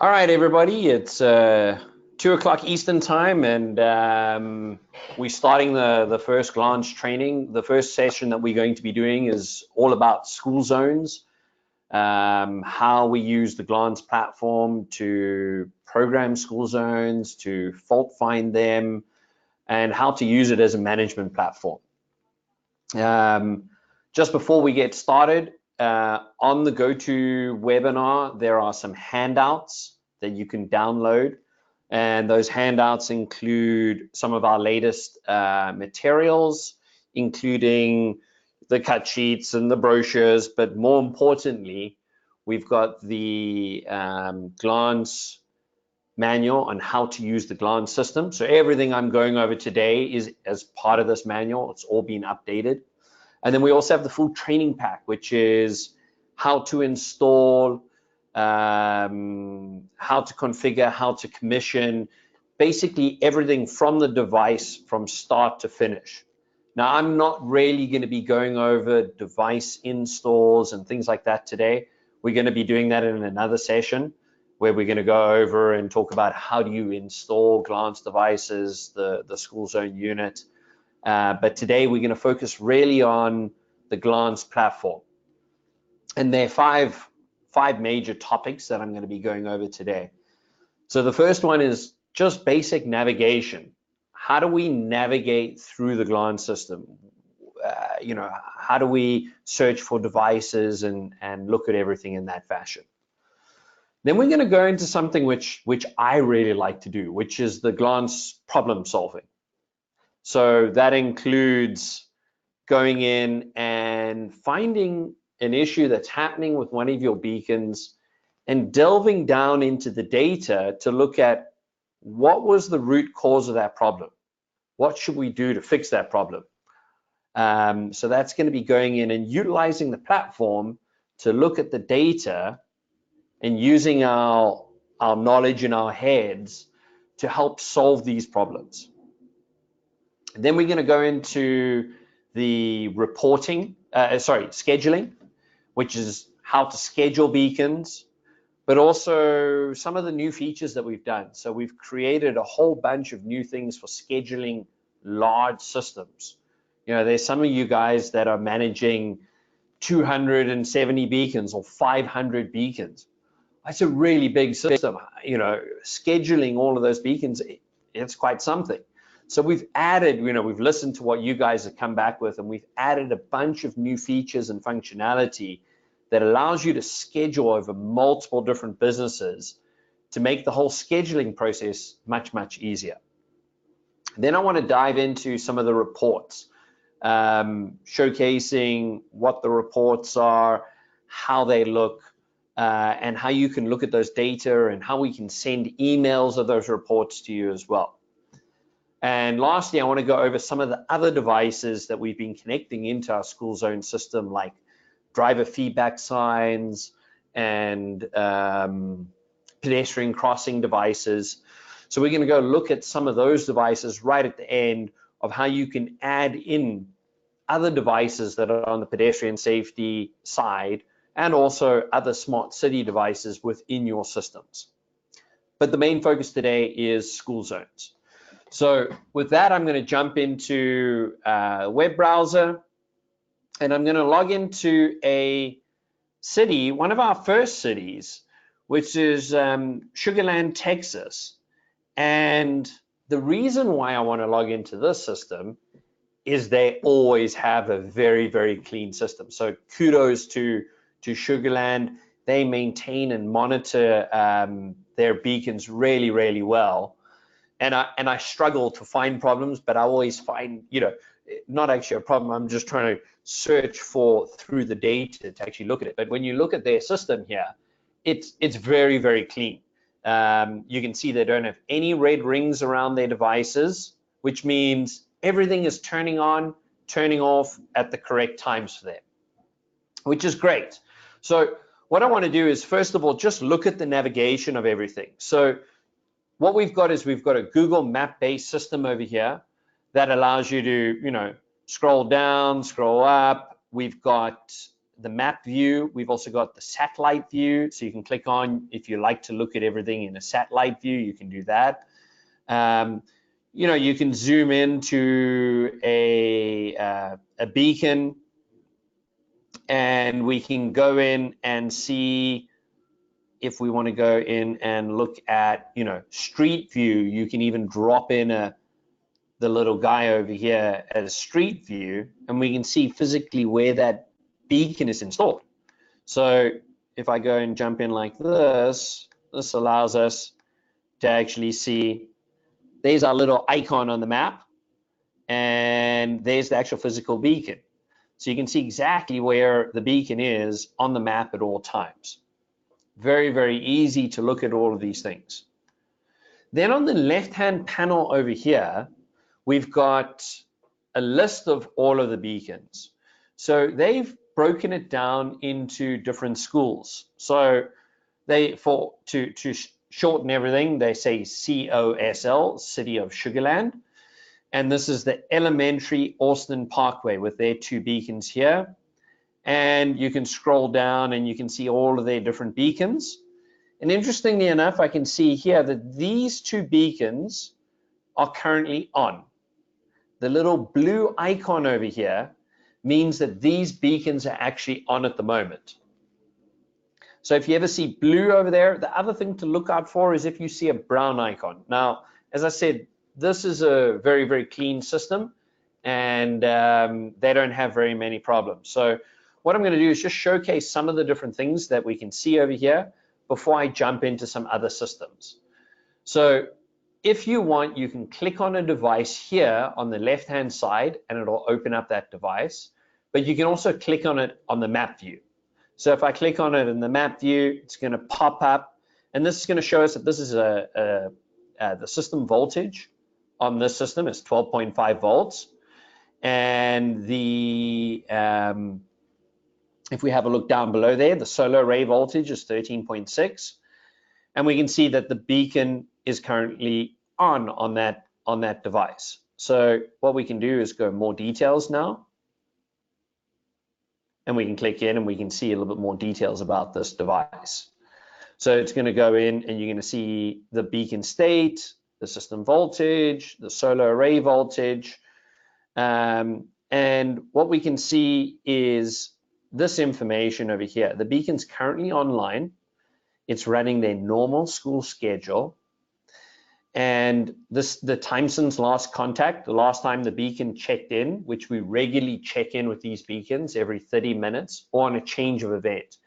All right, everybody, it's 2 o'clock Eastern time, and we're starting the first glance training. The first session that we're going to be doing is all about school zones, how we use the glance platform to program school zones, to fault find them, and how to use it as a management platform. Just before we get started, on the GoToWebinar, there are some handouts that you can download, and those handouts include some of our latest materials, including the cut sheets and the brochures, but more importantly, we've got the glance manual on how to use the glance system. So everything I'm going over today is as part of this manual. It's all been updated. And then we also have the full training pack, which is how to install, how to configure, how to commission, basically everything from the device from start to finish. Now, I'm not really going to be going over device installs and things like that today. We're going to be doing that in another session where we're going to go over and talk about how do you install glance devices, the school zone unit. But today we're going to focus really on the glance platform. And there are five major topics that I'm going to be going over today. So the first one is just basic navigation. How do we navigate through the glance system? How do we search for devices and look at everything in that fashion? Then we're going to go into something which I really like to do, which is the glance problem solving. So that includes going in and finding an issue that's happening with one of your beacons and delving down into the data to look at what was the root cause of that problem. What should we do to fix that problem? So that's going to be going in and utilizing the platform to look at the data and using our knowledge in our heads to help solve these problems. Then we're going to go into the scheduling, which is how to schedule beacons, but also some of the new features that we've done. So we've created a whole bunch of new things for scheduling large systems. There's some of you guys that are managing 270 beacons or 500 beacons. That's a really big system. Scheduling all of those beacons, it's quite something. So we've added, we've listened to what you guys have come back with, and we've added a bunch of new features and functionality that allows you to schedule over multiple different businesses to make the whole scheduling process much, much easier. Then I want to dive into some of the reports, showcasing what the reports are, how they look, and how you can look at those data and how we can send emails of those reports to you as well. And lastly, I want to go over some of the other devices that we've been connecting into our school zone system, like driver feedback signs and pedestrian crossing devices. So we're going to go look at some of those devices right at the end of how you can add in other devices that are on the pedestrian safety side and also other smart city devices within your systems. But the main focus today is school zones. So with that, I'm going to jump into a web browser, and I'm going to log into a city, one of our first cities, which is Sugar Land, Texas. And the reason why I want to log into this system is they always have a very, very clean system. So kudos to Sugar Land. They maintain and monitor their beacons really, really well. And I struggle to find problems, but I always find, not actually a problem. I'm just trying to search through the data to actually look at it. But when you look at their system here, it's very, very clean. You can see they don't have any red rings around their devices, which means everything is turning on, turning off at the correct times for them, which is great. So what I want to do is, first of all, just look at the navigation of everything. So what we've got is we've got a Google map-based system over here that allows you to, scroll down, scroll up. We've got the map view. We've also got the satellite view, so you can click on, if you like to look at everything in a satellite view, you can do that. You know, you can zoom into a beacon, and we can go in and see if we want to go in and look at, you know, street view. You can even drop in the little guy over here as street view, and we can see physically where that beacon is installed. So if I go and jump in like this, this allows us to actually see, there's our little icon on the map, and there's the actual physical beacon. So you can see exactly where the beacon is on the map at all times. Very, very easy to look at all of these things. Then on the left-hand panel over here, we've got a list of all of the beacons. So they've broken it down into different schools. So to shorten everything, they say COSL, City of Sugar Land. And this is the Elementary Austin Parkway with their 2 beacons here. And you can scroll down and you can see all of their different beacons. And interestingly enough, I can see here that these 2 beacons are currently on. The little blue icon over here means that these beacons are actually on at the moment. So if you ever see blue over there, the other thing to look out for is if you see a brown icon. Now, as I said, this is a very, very clean system, and they don't have very many problems. So what I'm going to do is just showcase some of the different things that we can see over here before I jump into some other systems. So if you want, you can click on a device here on the left-hand side, and it'll open up that device. But you can also click on it on the map view. So if I click on it in the map view, it's going to pop up, and this is going to show us that this is the system voltage on this system is 12.5 volts, and the if we have a look down below there, the solar array voltage is 13.6, and we can see that the beacon is currently on that device. So what we can do is go more details now, and we can click in and we can see a little bit more details about this device. So it's going to go in and you're going to see the beacon state, the system voltage, the solar array voltage, and what we can see is this information over here. The beacon's currently online. It's running their normal school schedule, and the time since last contact, the last time the beacon checked in, which we regularly check in with these beacons every 30 minutes or on a change of event.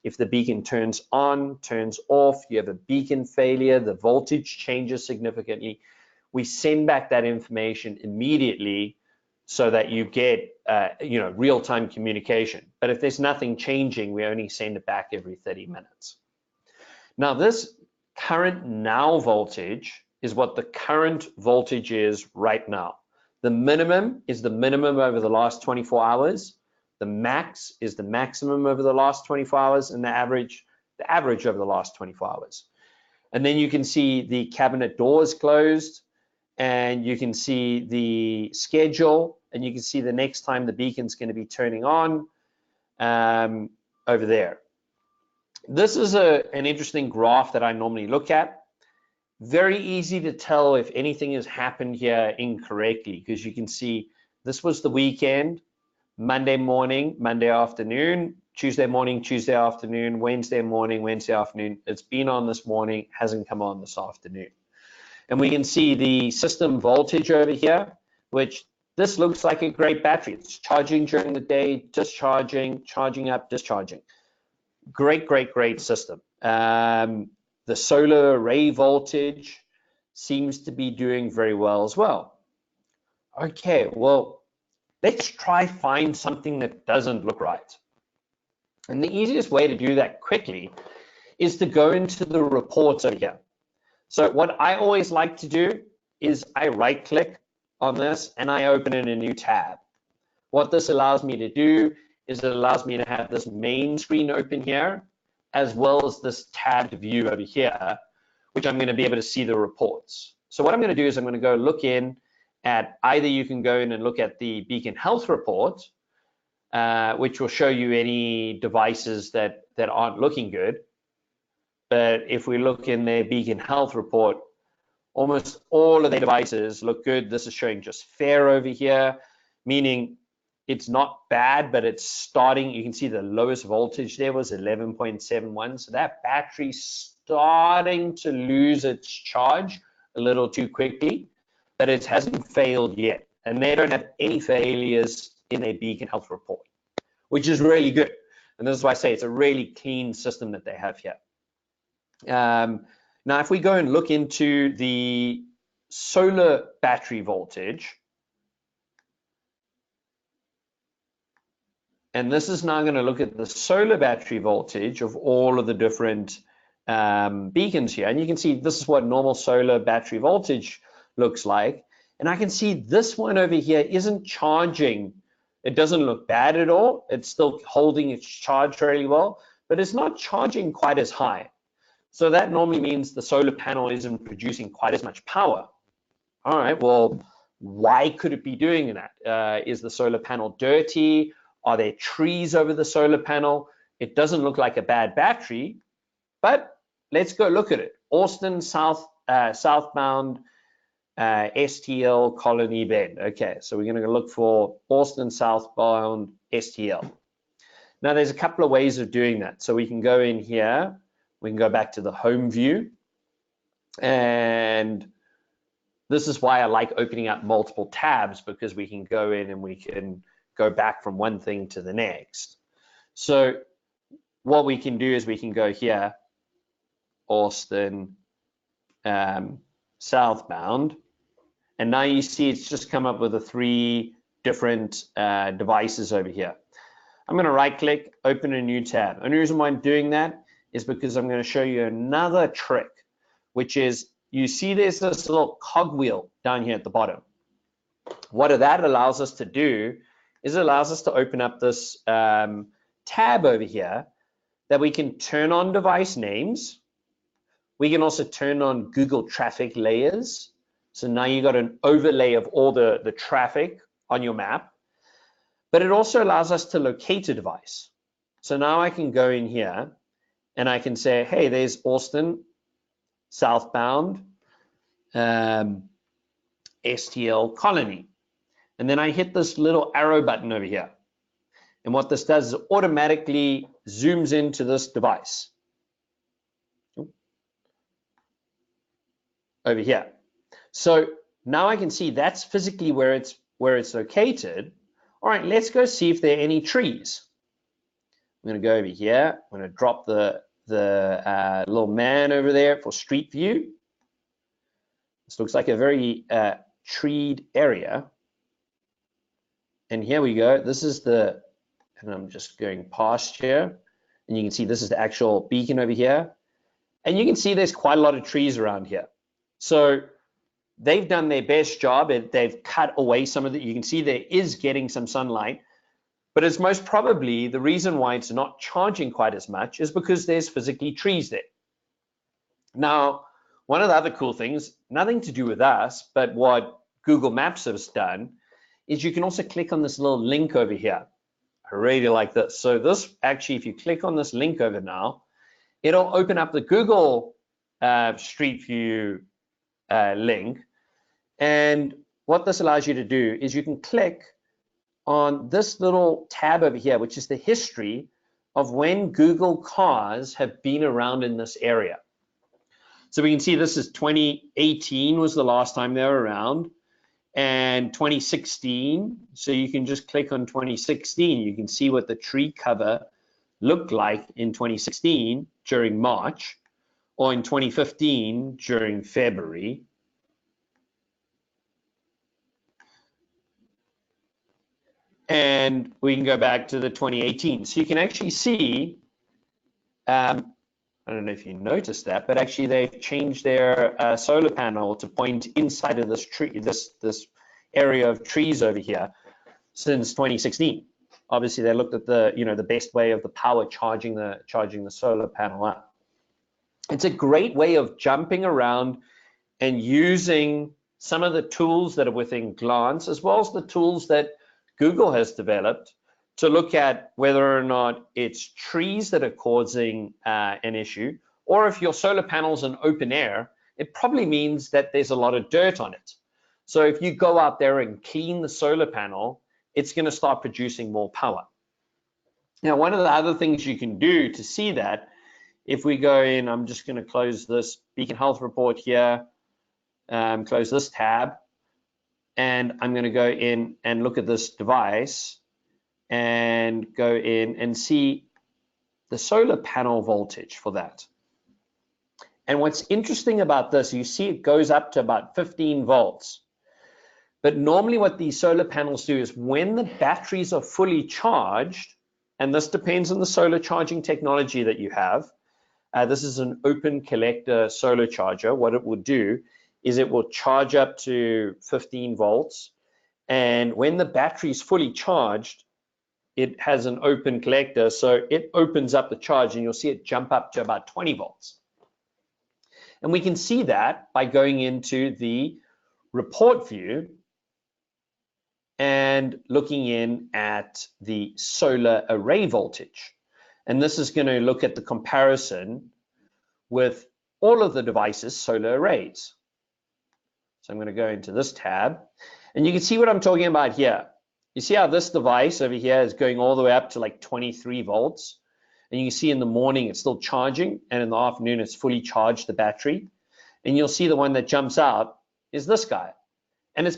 If the beacon turns on, turns off, you have a beacon failure, the voltage changes significantly, we send back that information immediately so that you get real-time communication. But if there's nothing changing, we only send it back every 30 minutes. Now this current now voltage is what the current voltage is right now. The minimum is the minimum over the last 24 hours. The max is the maximum over the last 24 hours, and the average over the last 24 hours. And then you can see the cabinet doors closed, and you can see the schedule, and you can see the next time the beacon's going to be turning on over there. This is an interesting graph that I normally look at. Very easy to tell if anything has happened here incorrectly, because you can see this was the weekend, Monday morning, Monday afternoon, Tuesday morning, Tuesday afternoon, Wednesday morning, Wednesday afternoon. It's been on this morning, hasn't come on this afternoon. And we can see the system voltage over here, which this looks like a great battery. It's charging during the day, discharging, charging up, discharging. Great, great, great system. The solar array voltage seems to be doing very well as well. Okay, well, let's try find something that doesn't look right. And the easiest way to do that quickly is to go into the reports over here. So what I always like to do is I right click on this and I open in a new tab. What this allows me to do is it allows me to have this main screen open here, as well as this tabbed view over here, which I'm going to be able to see the reports. So what I'm going to do is I'm going to go look in at, either you can go in and look at the Beacon Health report, which will show you any devices that aren't looking good. But if we look in their Beacon Health report, almost all of their devices look good. This is showing just fair over here, meaning it's not bad, but it's starting. You can see the lowest voltage there was 11.71. So that battery's starting to lose its charge a little too quickly, but it hasn't failed yet. And they don't have any failures in their Beacon Health report, which is really good. And this is why I say it's a really clean system that they have here. Now, if we go and look into the solar battery voltage, and this is now going to look at the solar battery voltage of all of the different beacons here. And you can see this is what normal solar battery voltage looks like. And I can see this one over here isn't charging. It doesn't look bad at all. It's still holding its charge really well, but it's not charging quite as high. So that normally means the solar panel isn't producing quite as much power. All right, well, why could it be doing that? Is the solar panel dirty? Are there trees over the solar panel? It doesn't look like a bad battery, but let's go look at it. Austin southbound STL Colony Bend. Okay, so we're going to look for Austin southbound STL. Now, there's a couple of ways of doing that. So we can go in here. We can go back to the home view, and this is why I like opening up multiple tabs, because we can go in and we can go back from one thing to the next. So what we can do is we can go here, Austin southbound, and now you see it's just come up with the 3 different devices over here. I'm going to right click, open a new tab. The only reason why I'm doing that is because I'm going to show you another trick, which is you see there's this little cogwheel down here at the bottom. What that allows us to do is it allows us to open up this tab over here that we can turn on device names. We can also turn on Google traffic layers. So now you got an overlay of all the traffic on your map, but it also allows us to locate a device. So now I can go in here and I can say, hey, there's Austin southbound STL Colony. And then I hit this little arrow button over here. And what this does is automatically zooms into this device over here. So now I can see that's physically where it's located. All right, let's go see if there are any trees. I'm going to go over here. I'm going to drop the little man over there for street view. This looks like a very treed area. And here we go. This is the, and I'm just going past here. And you can see this is the actual beacon over here. And you can see there's quite a lot of trees around here. So they've done their best job. They've cut away some of it. You can see there is getting some sunlight. But it's most probably the reason why it's not charging quite as much is because there's physically trees there. Now, one of the other cool things, nothing to do with us, but what Google Maps has done is you can also click on this little link over here. I really like this. So this actually, if you click on this link over now, it'll open up the Google Street View link. And what this allows you to do is you can click on this little tab over here, which is the history of when Google cars have been around in this area. So we can see this is 2018 was the last time they were around, and 2016. So you can just click on 2016. You can see what the tree cover looked like in 2016 during March, or in 2015 during February. And we can go back to the 2018. So you can actually see, I don't know if you noticed that, but actually they've changed their solar panel to point inside of this tree, this area of trees over here since 2016. Obviously, they looked at the best way of the power charging the solar panel up. It's a great way of jumping around and using some of the tools that are within Glance, as well as the tools that Google has developed to look at whether or not it's trees that are causing an issue, or if your solar panel's in open air, it probably means that there's a lot of dirt on it. So if you go out there and clean the solar panel, it's going to start producing more power. Now, one of the other things you can do to see that, if we go in, I'm just going to close this Beacon Health report here, close this tab, and I'm going to go in and look at this device and go in and see the solar panel voltage for that. And what's interesting about this, you see it goes up to about 15 volts. But normally what these solar panels do is when the batteries are fully charged, and this depends on the solar charging technology that you have. This is an open collector solar charger. What it will do is it will charge up to 15 volts. And when the battery is fully charged, it has an open collector, so it opens up the charge and you'll see it jump up to about 20 volts. And we can see that by going into the report view and looking in at the solar array voltage. And this is going to look at the comparison with all of the devices' solar arrays. So I'm going to go into this tab, and you can see what I'm talking about here. You see how this device over here is going all the way up to like 23 volts. And you can see in the morning it's still charging, and in the afternoon it's fully charged, the battery. And you'll see the one that jumps out is this guy. And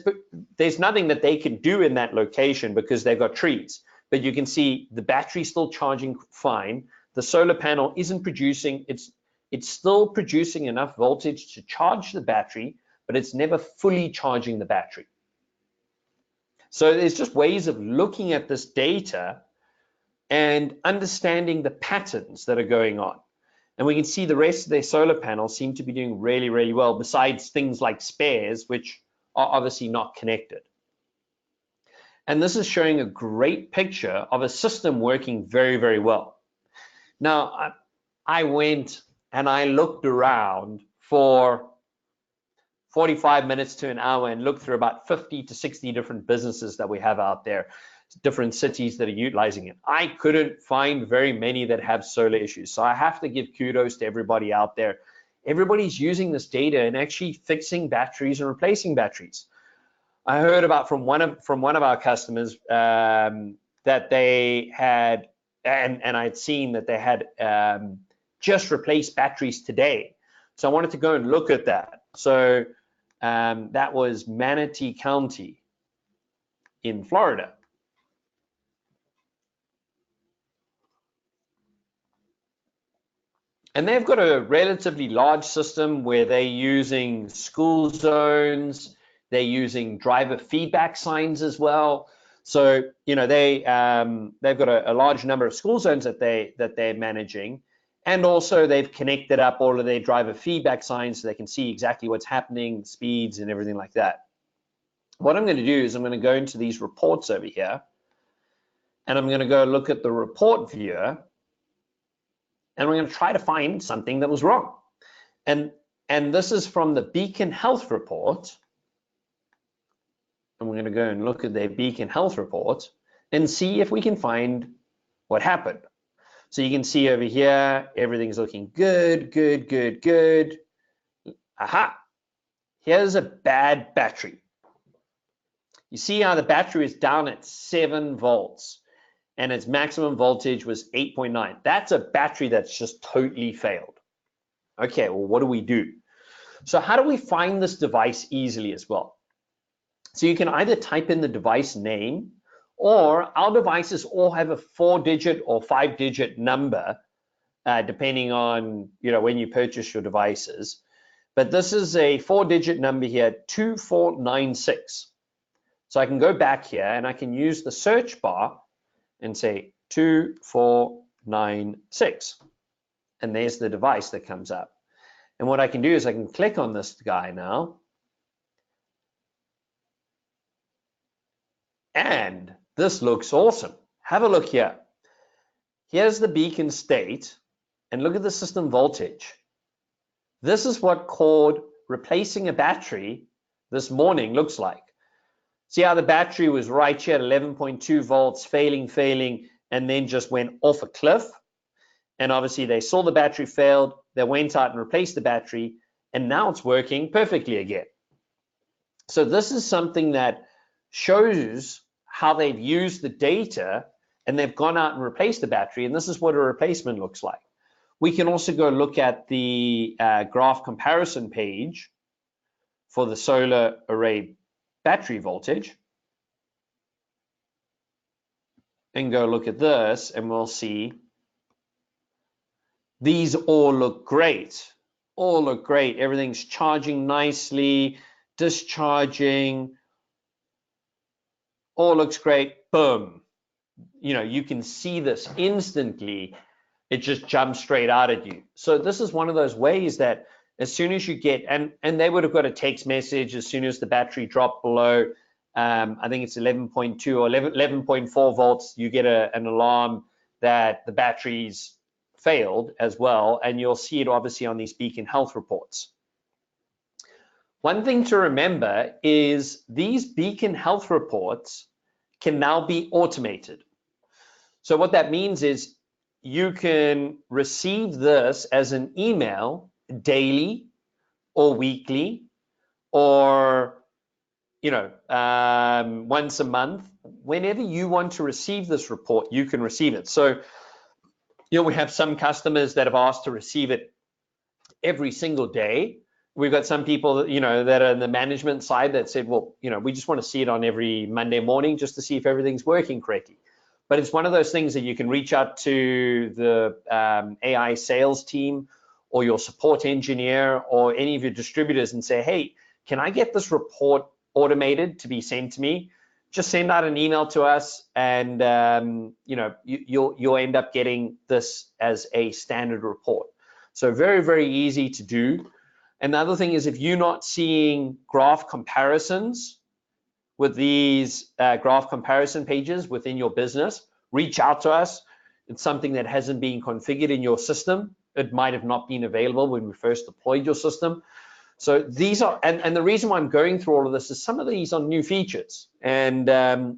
there's nothing that they can do in that location because they've got trees. But you can see the battery's still charging fine. The solar panel isn't producing, it's still producing enough voltage to charge the battery, but it's never fully charging the battery. So there's just ways of looking at this data and understanding the patterns that are going on. And we can see the rest of their solar panels seem to be doing really, really well, besides things like spares, which are obviously not connected. And this is showing a great picture of a system working very, very well. Now, I went and I looked around for 45 minutes to an hour and looked through about 50 to 60 different businesses that we have out there, different cities that are utilizing it. I couldn't find very many that have solar issues. So I have to give kudos to everybody out there. Everybody's using this data and actually fixing batteries and replacing batteries. I heard about from one of our customers that they had, and I'd seen that they had just replaced batteries today. So I wanted to go and look at that. So that was Manatee County in Florida. And they've got a relatively large system where they're using school zones, they're using driver feedback signs as well. So, you know, they've got a large number of school zones that they're managing, and also they've connected up all of their driver feedback signs so they can see exactly what's happening, speeds, and everything like that. What I'm going to do is I'm going to go into these reports over here, and I'm going to go look at the report viewer, and we're going to try to find something that was wrong. And this is from the Beacon Health report. And we're going to go and look at their Beacon Health report and see if we can find what happened. So you can see over here, everything's looking good, good, good, good. Aha, here's a bad battery. You see how the battery is down at 7 volts and its maximum voltage was 8.9. That's a battery that's just totally failed. Okay, well, what do we do? So how do we find this device easily as well? So you can either type in the device name, or our devices all have a 4-digit or 5-digit number, depending on, you know, when you purchase your devices. But this is a 4-digit number here, 2496. So I can go back here and I can use the search bar and say 2496. And there's the device that comes up. And what I can do is I can click on this guy now. And this looks awesome. Have a look here. Here's the beacon state, and look at the system voltage. This is what called replacing a battery this morning looks like. See how the battery was right here at 11.2 volts, failing, and then just went off a cliff. And obviously they saw the battery failed, they went out and replaced the battery, and now it's working perfectly again. So this is something that shows how they've used the data and they've gone out and replaced the battery, and this is what a replacement looks like. We can also go look at the graph comparison page for the solar array battery voltage and go look at this, and we'll see these all look great. All look great. Everything's charging nicely, discharging, all looks great. Boom. You know, you can see this instantly. It just jumps straight out at you. So this is one of those ways that as soon as you get, and they would have got a text message as soon as the battery dropped below, I think it's 11.2 or 11.4 volts, you get an alarm that the battery's failed as well, and you'll see it obviously on these Beacon Health reports. One thing to remember is these Beacon Health reports can now be automated. So what that means is you can receive this as an email daily or weekly, or once a month. Whenever you want to receive this report, you can receive it. So we have some customers that have asked to receive it every single day. We've got some people that are in the management side that said, well, we just want to see it on every Monday morning just to see if everything's working correctly. But it's one of those things that you can reach out to the AI sales team or your support engineer or any of your distributors and say, hey, can I get this report automated to be sent to me? Just send out an email to us, and you'll end up getting this as a standard report. So very, very easy to do. Another thing is, if you're not seeing graph comparisons with these graph comparison pages within your business, reach out to us. It's something that hasn't been configured in your system. It might have not been available when we first deployed your system. So these are, and the reason why I'm going through all of this is some of these are new features, and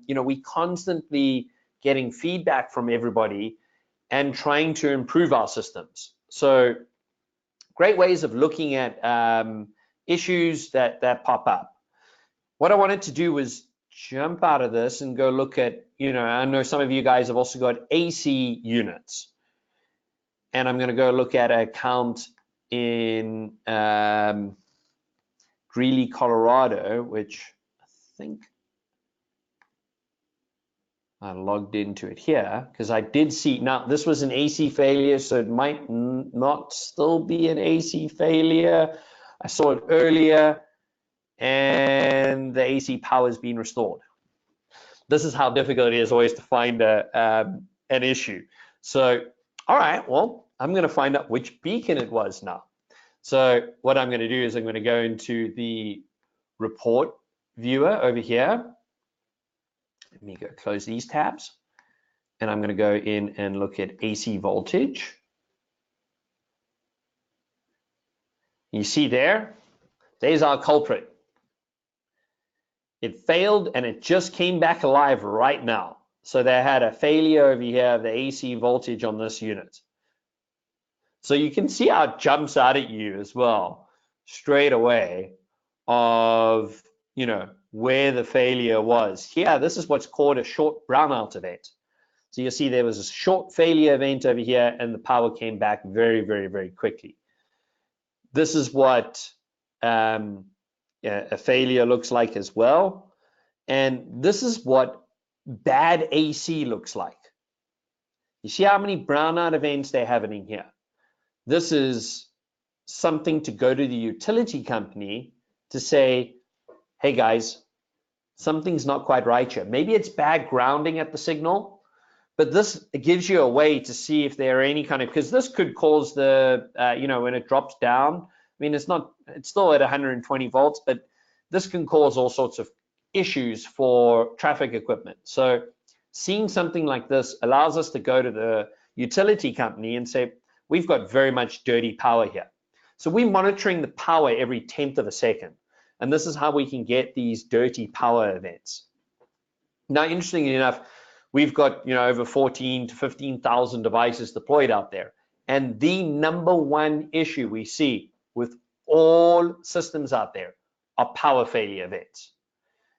we constantly getting feedback from everybody and trying to improve our systems. So great ways of looking at issues that pop up. What I wanted to do was jump out of this and go look at, I know some of you guys have also got AC units, and I'm going to go look at an account in Greeley, Colorado, which I think I logged into it here because I did see, now this was an AC failure, so it might not still be an AC failure. I saw it earlier, and the AC power has been restored. This is how difficult it is always to find an issue. So, all right, well, I'm going to find out which beacon it was now. So what I'm going to do is I'm going to go into the report viewer over here. Let me go close these tabs, and I'm going to go in and look at AC voltage. You see there's our culprit. It failed and it just came back alive right now. So they had a failure over here of the AC voltage on this unit. So you can see how it jumps out at you as well straight away of where the failure was. Here, this is what's called a short brownout event. So you see there was a short failure event over here, and the power came back very, very, very quickly. This is what a failure looks like as well. And this is what bad AC looks like. You see how many brownout events they have in here? This is something to go to the utility company to say, hey guys, something's not quite right here. Maybe it's bad grounding at the signal, but this gives you a way to see if there are any kind of, because this could cause the, when it drops down, I mean, it's still at 120 volts, but this can cause all sorts of issues for traffic equipment. So seeing something like this allows us to go to the utility company and say, we've got very much dirty power here. So we're monitoring the power every 10th of a second. And this is how we can get these dirty power events. Now, interestingly enough, we've got over 14 to 15,000 devices deployed out there. And the number one issue we see with all systems out there are power failure events.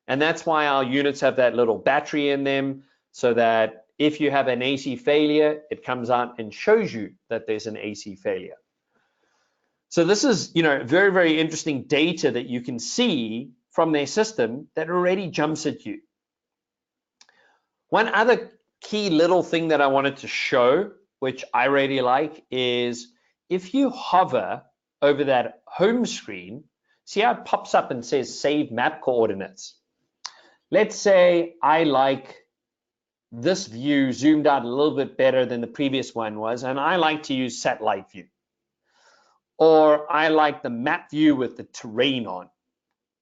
And that's why our units have that little battery in them, so that if you have an AC failure, it comes out and shows you that there's an AC failure. So this is, very, very interesting data that you can see from their system that already jumps at you. One other key little thing that I wanted to show, which I really like, is if you hover over that home screen, see how it pops up and says save map coordinates. Let's say I like this view zoomed out a little bit better than the previous one was, and I like to use satellite view. Or I like the map view with the terrain on.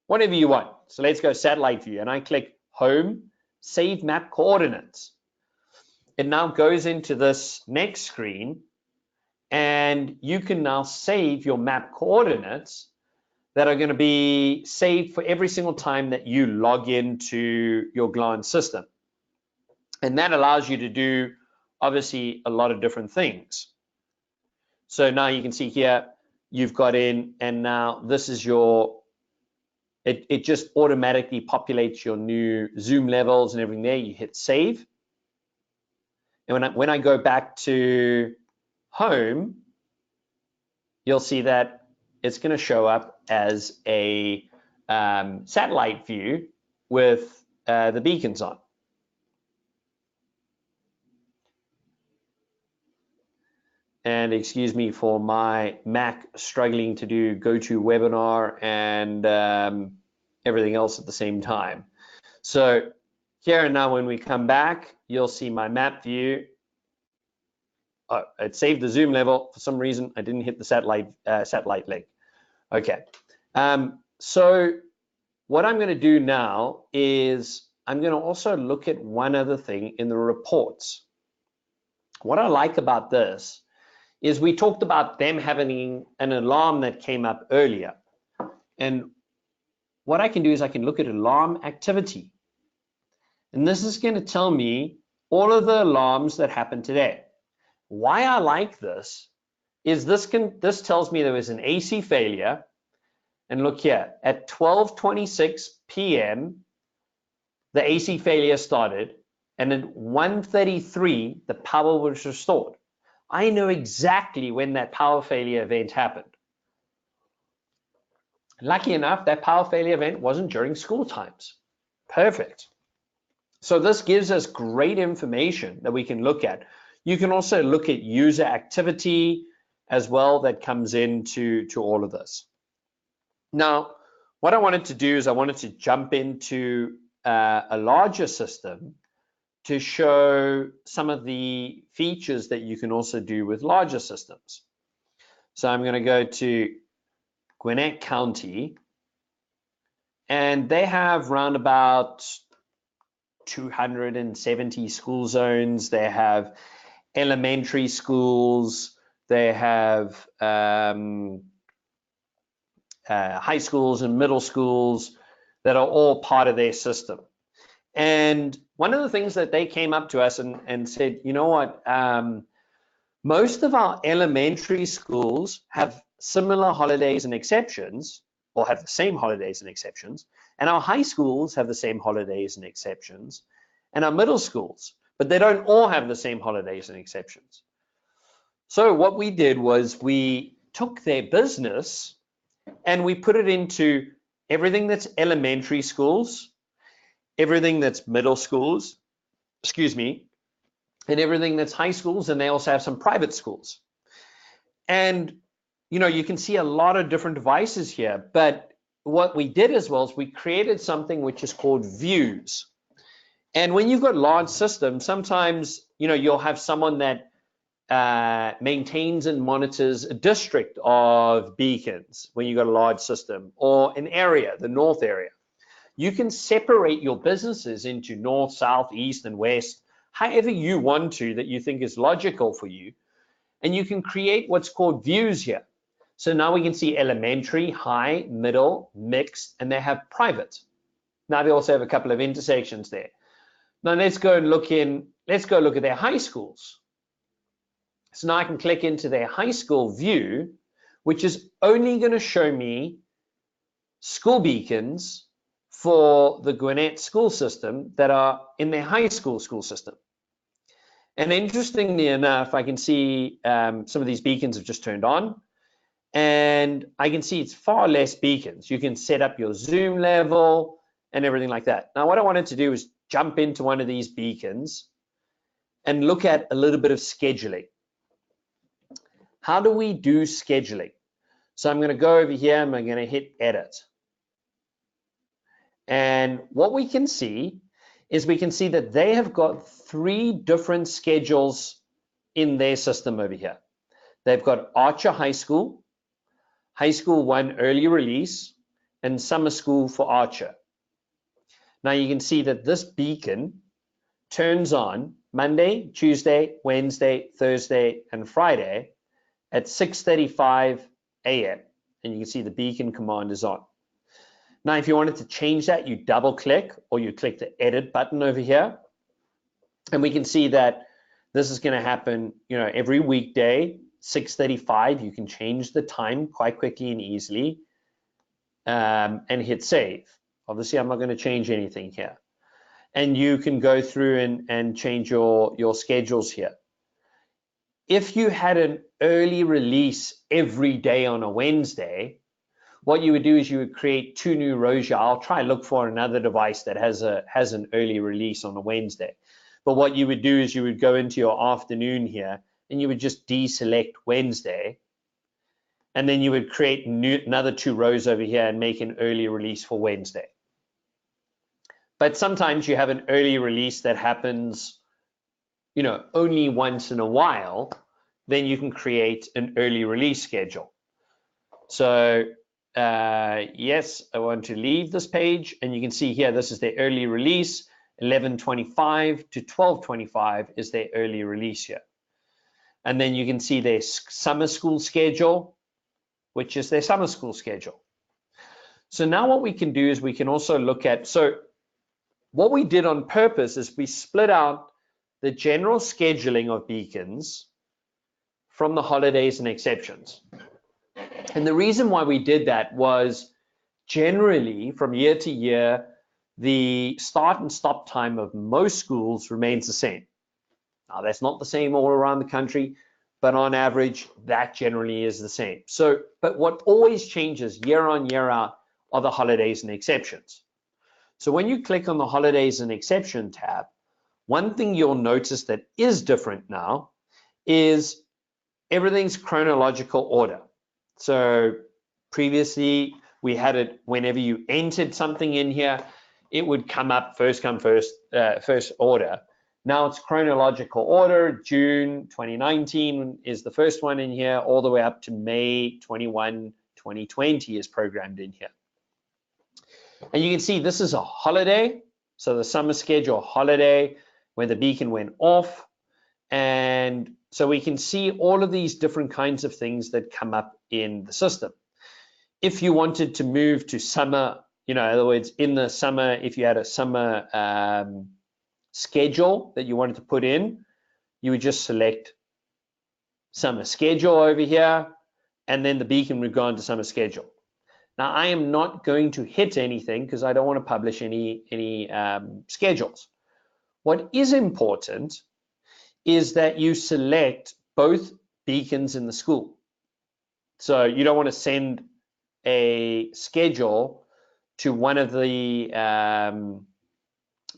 Whatever you want. So let's go satellite view, and I click home, save map coordinates. It now goes into this next screen, and you can now save your map coordinates that are going to be saved for every single time that you log into your Glance system. And that allows you to do, obviously, a lot of different things. So now you can see here, you've got in, and now this is your, it just automatically populates your new zoom levels and everything there. You hit save. And when I go back to home, you'll see that it's going to show up as a satellite view with the beacons on. And excuse me for my Mac struggling to do GoToWebinar and everything else at the same time. So here and now, when we come back, you'll see my map view. Oh, it saved the zoom level. For some reason, I didn't hit the satellite link. Okay. So what I'm going to do now is I'm going to also look at one other thing in the reports. What I like about this is we talked about them having an alarm that came up earlier. And what I can do is I can look at alarm activity. And this is going to tell me all of the alarms that happened today. Why I like this is this tells me there was an AC failure. And look here, at 12:26 p.m., the AC failure started. And at 1:33, the power was restored. I know exactly when that power failure event happened. Lucky enough, that power failure event wasn't during school times. Perfect. So this gives us great information that we can look at. You can also look at user activity as well that comes into all of this. Now, what I wanted to do is I wanted to jump into a larger system to show some of the features that you can also do with larger systems. So I'm going to go to Gwinnett County, and they have round about 270 school zones. They have elementary schools, they have high schools and middle schools that are all part of their system. And one of the things that they came up to us and said, you know what, most of our elementary schools have similar holidays and exceptions, or have the same holidays and exceptions, and our high schools have the same holidays and exceptions, and our middle schools, but they don't all have the same holidays and exceptions. So what we did was we took their business and we put it into everything that's elementary schools, everything that's middle schools, and everything that's high schools, and they also have some private schools. And you can see a lot of different devices here, but what we did as well is we created something which is called views. And when you've got large systems, sometimes you'll have someone that maintains and monitors a district of beacons when you've got a large system, or an area, the north area. You can separate your businesses into north, south, east, and west, however you want to, that you think is logical for you. And you can create what's called views here. So now we can see elementary, high, middle, mixed, and they have private. Now they also have a couple of intersections there. Now let's go look at their high schools. So now I can click into their high school view, which is only going to show me school beacons for the Gwinnett school system that are in their high school system. And interestingly enough, I can see some of these beacons have just turned on, and I can see it's far less beacons. You can set up your zoom level and everything like that. Now, what I wanted to do is jump into one of these beacons and look at a little bit of scheduling. How do we do scheduling? So I'm going to go over here and I'm going to hit edit. And what we can see is we can see that they have got 3 different schedules in their system over here. They've got Archer High School, High School 1 early release, and summer school for Archer. Now you can see that this beacon turns on Monday, Tuesday, Wednesday, Thursday, and Friday at 6:35 a.m. And you can see the beacon command is on. Now, if you wanted to change that, you double click or you click the edit button over here. And we can see that this is going to happen, every weekday, 6:35. You can change the time quite quickly and easily and hit save. Obviously, I'm not going to change anything here. And you can go through and change your schedules here. If you had an early release every day on a Wednesday, what you would do is you would create 2 new rows here. I'll try and look for another device that has an early release on a Wednesday. But what you would do is you would go into your afternoon here and you would just deselect Wednesday. And then you would create another 2 rows over here and make an early release for Wednesday. But sometimes you have an early release that happens, only once in a while, then you can create an early release schedule. So yes, I want to leave this page, and you can see here, this is their early release, 11:25 to 12:25 is their early release here. And then you can see their summer school schedule, which is their summer school schedule. So now what we can do is we can also look at, so what we did on purpose is we split out the general scheduling of beacons from the holidays and exceptions. And the reason why we did that was generally from year to year, the start and stop time of most schools remains the same. Now that's not the same all around the country, but on average, that generally is the same. So, but what always changes year on, year out are the holidays and exceptions. So when you click on the holidays and exception tab, one thing you'll notice that is different now is everything's chronological order. So previously we had it whenever you entered something in here, it would come up first come first order. Now it's chronological order. June 2019 is the first one in here, all the way up to May 21, 2020 is programmed in here. And you can see this is a holiday. So the summer schedule holiday when the beacon went off. And so we can see all of these different kinds of things that come up in the system. If you wanted to move to summer, in other words, in the summer, if you had a summer schedule that you wanted to put in, you would just select summer schedule over here, and then the beacon would go into summer schedule. Now, I am not going to hit anything because I don't want to publish any schedules. What is important is that you select both beacons in the school. So you don't want to send a schedule to one of the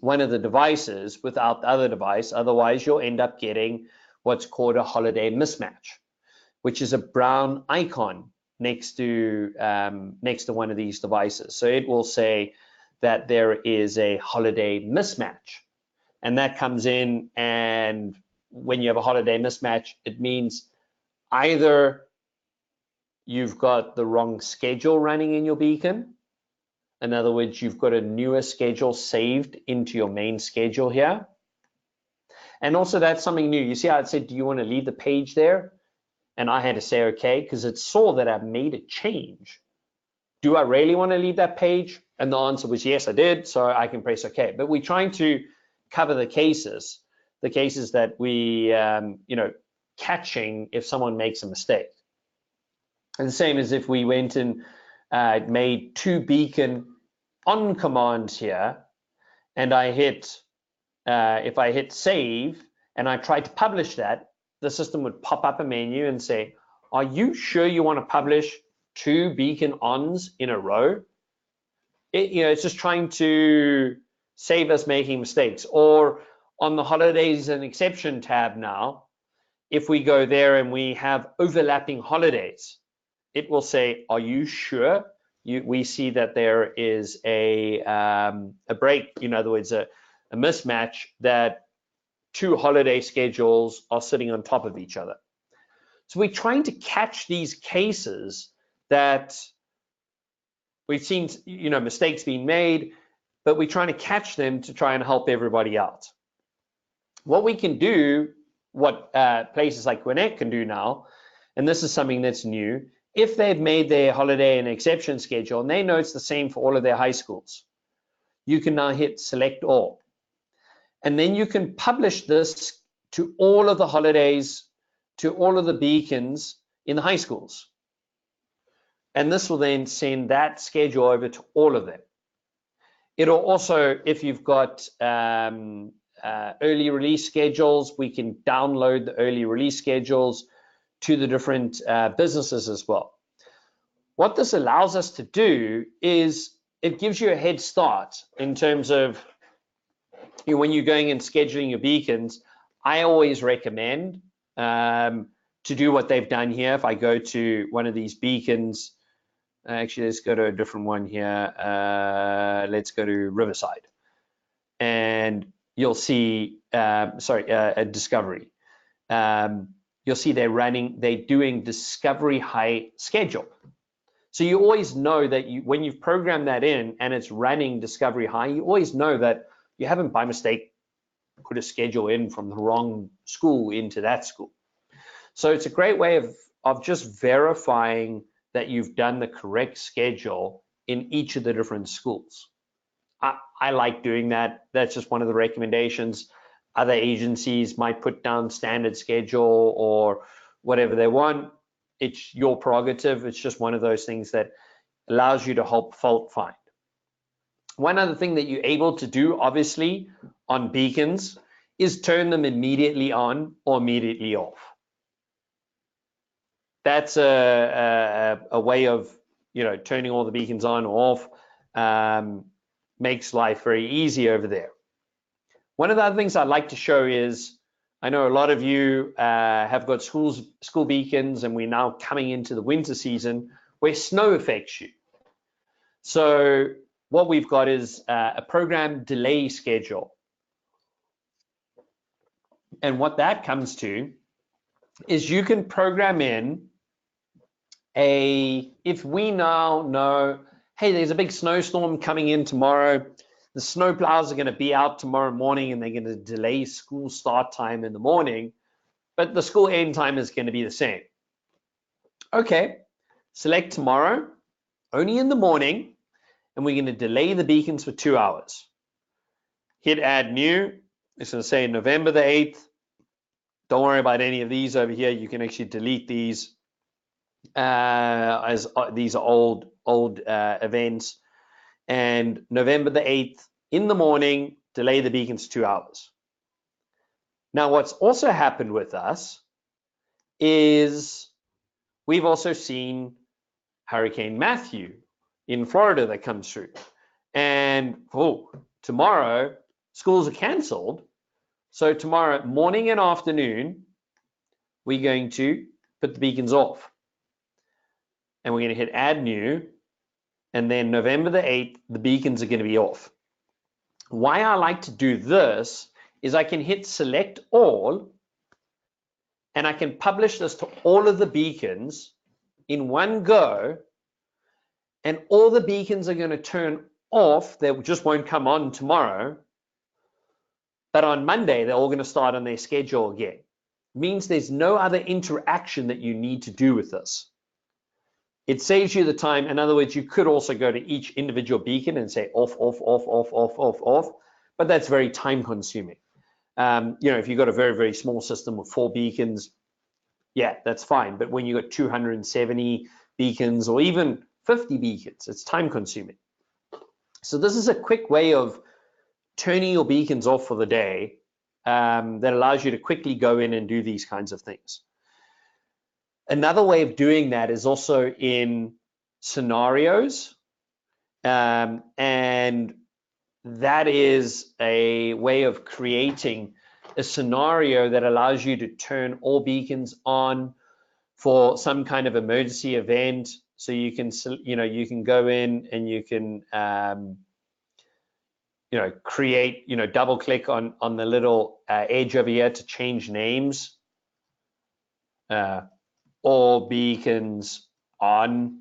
devices without the other device. Otherwise, you'll end up getting what's called a holiday mismatch, which is a brown icon next to one of these devices. So it will say that there is a holiday mismatch, and that comes in, and when you have a holiday mismatch, it means either you've got the wrong schedule running in your beacon. In other words, you've got a newer schedule saved into your main schedule here. And also that's something new. You see how it said, do you want to leave the page there? and I had to say okay because it saw that I've made a change. Do I really want to leave that page? And the answer was yes, I did, so I can press okay. But we're trying to cover the cases that we, catching if someone makes a mistake. And the same as if we went and made 2 beacon on commands here, and I hit, if I hit save and I tried to publish that, the system would pop up a menu and say, are you sure you want to publish 2 beacon ons in a row? It's just trying to save us making mistakes. Or on the holidays and exception tab now, if we go there and we have overlapping holidays, it will say, are you sure? We see that there is a break, in other words, a mismatch, that 2 holiday schedules are sitting on top of each other. So we're trying to catch these cases that we've seen, mistakes being made, but we're trying to catch them to try and help everybody out. What we can do, what places like Gwinnett can do now, and this is something that's new, if they've made their holiday and exception schedule, and they know it's the same for all of their high schools, you can now hit select all. And then you can publish this to all of the holidays, to all of the beacons in the high schools. And this will then send that schedule over to all of them. It'll also, if you've got early release schedules, we can download the early release schedules to the different businesses as well. What this allows us to do is it gives you a head start in terms of when you're going and scheduling your beacons. I always recommend to do what they've done here. If I go to one of these beacons, actually, let's go to a different one here. Let's go to Riverside, and you'll see, a Discovery. You'll see they're doing Discovery High schedule. So you always know that when you've programmed that in and it's running Discovery High, you always know that you haven't by mistake put a schedule in from the wrong school into that school. So it's a great way of just verifying that you've done the correct schedule in each of the different schools. I like doing that. That's just one of the recommendations. Other agencies might put down standard schedule or whatever they want. It's your prerogative. It's just one of those things that allows you to help fault find. One other thing that you're able to do, obviously, on beacons is turn them immediately on or immediately off. That's a way of turning all the beacons on or off. Makes life very easy over there. One of the other things I'd like to show is, I know a lot of you have got school beacons, and we're now coming into the winter season where snow affects you. So what we've got is a program delay schedule. And what that comes to is you can program in if we now know, hey, there's a big snowstorm coming in tomorrow, the snow plows are going to be out tomorrow morning and they're going to delay school start time in the morning, but the school end time is going to be the same. Okay, select tomorrow, only in the morning, and we're going to delay the beacons for 2 hours. Hit add new. It's going to say November the 8th. Don't worry about any of these over here. You can actually delete these as these are old events. And November the 8th in the morning, delay the beacons 2 hours. Now, what's also happened with us is we've also seen Hurricane Matthew in Florida that comes through. And tomorrow, schools are canceled. So tomorrow morning and afternoon, we're going to put the beacons off. And we're going to hit add new. And then November the 8th, the beacons are going to be off. Why I like to do this is I can hit select all, and I can publish this to all of the beacons in one go, and all the beacons are going to turn off. They just won't come on tomorrow, but on Monday, they're all going to start on their schedule again. means there's no other interaction that you need to do with this. It saves you the time. In other words, you could also go to each individual beacon and say off, off, off, off, off, off, off, but that's very time consuming. You know, if you've got a very, very small system with 4 beacons, yeah, that's fine. But when you've got 270 beacons or even 50 beacons, it's time consuming. So this is a quick way of turning your beacons off for the day that allows you to quickly go in and do these kinds of things. Another way of doing that is also in scenarios, and that is a way of creating a scenario that allows you to turn all beacons on for some kind of emergency event. So you can, you know, you can go in and you can, you know, create, you know, double click on the little edge over here to change names. All beacons on,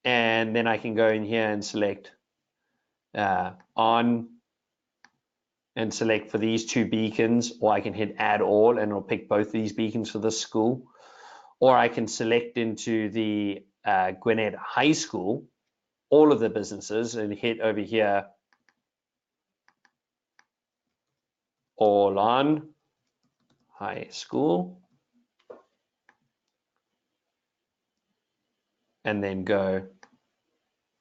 and then I can go in here and select on and select for these 2 beacons, or I can hit add all and it'll pick both these beacons for this school, or I can select into the Gwinnett High School, all of the businesses, and hit over here all on high school, and then go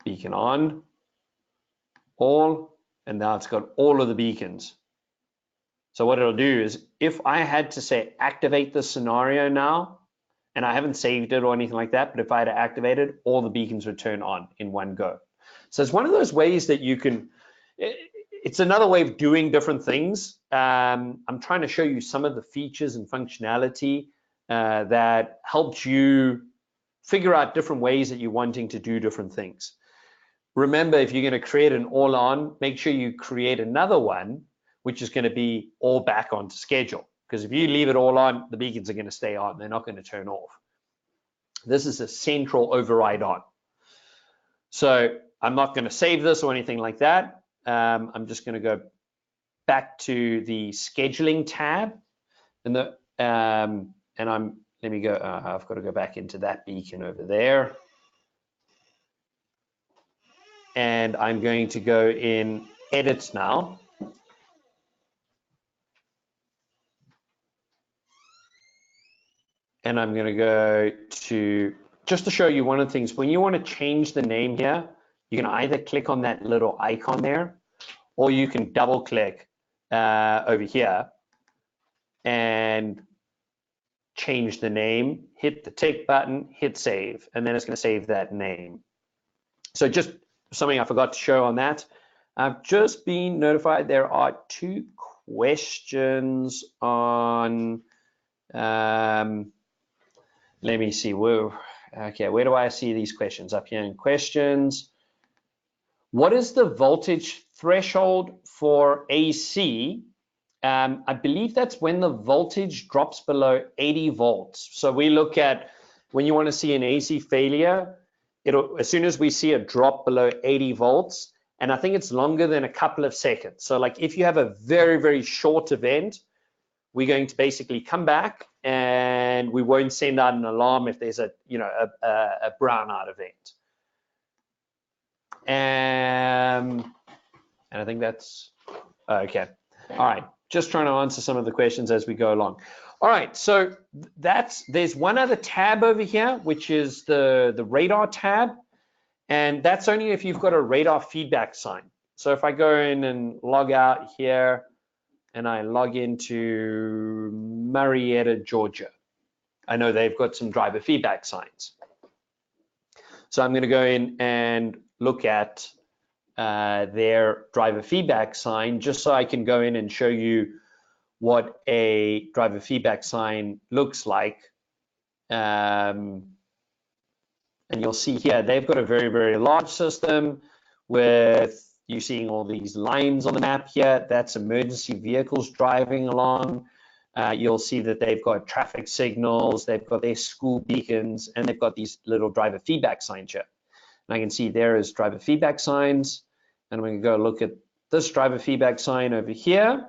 beacon on all, and now it's got all of the beacons. So what it'll do is, if I had to say activate this scenario now, and I haven't saved it or anything like that, but if I had to activate it, all the beacons would turn on in one go. So it's one of those ways that you can, it's another way of doing different things. I'm trying to show you some of the features and functionality that helps you figure out different ways that you're wanting to do different things. Remember, if you're going to create an all on, make sure you create another one, which is going to be all back onto schedule. Because if you leave it all on, the beacons are going to stay on. They're not going to turn off. This is a central override on. So I'm not going to save this or anything like that. I'm just going to go back to the scheduling tab, and let me go. I've got to go back into that beacon over there, and I'm going to go in edit now. And I'm going to go to, just to show you one of the things, when you want to change the name here, you can either click on that little icon there, or you can double click over here and change the name, hit the tick button, hit save, and then it's going to save that name. So just something I forgot to show on that. I've just been notified there are 2 questions on, let me see, okay, where do I see these questions? Up here in questions. What is the voltage threshold for AC? I believe that's when the voltage drops below 80 volts. So we look at when you want to see an AC failure, as soon as we see a drop below 80 volts, and I think it's longer than a couple of seconds. So like if you have a very, very short event, we're going to basically come back and we won't send out an alarm if there's a, you know, a brownout event. And I think that's okay. All right, just trying to answer some of the questions as we go along. All right, so there's one other tab over here, which is the radar tab, and that's only if you've got a radar feedback sign. So if I go in and log out here, and I log into Marietta, Georgia, I know they've got some driver feedback signs. So I'm going to go in and look at their driver feedback sign, just so I can go in and show you what a driver feedback sign looks like. And you'll see here, they've got a very, very large system with you seeing all these lines on the map here. That's emergency vehicles driving along. You'll see that they've got traffic signals, they've got their school beacons, and they've got these little driver feedback signs here. And I can see there is driver feedback signs. And I'm going to go look at this driver feedback sign over here.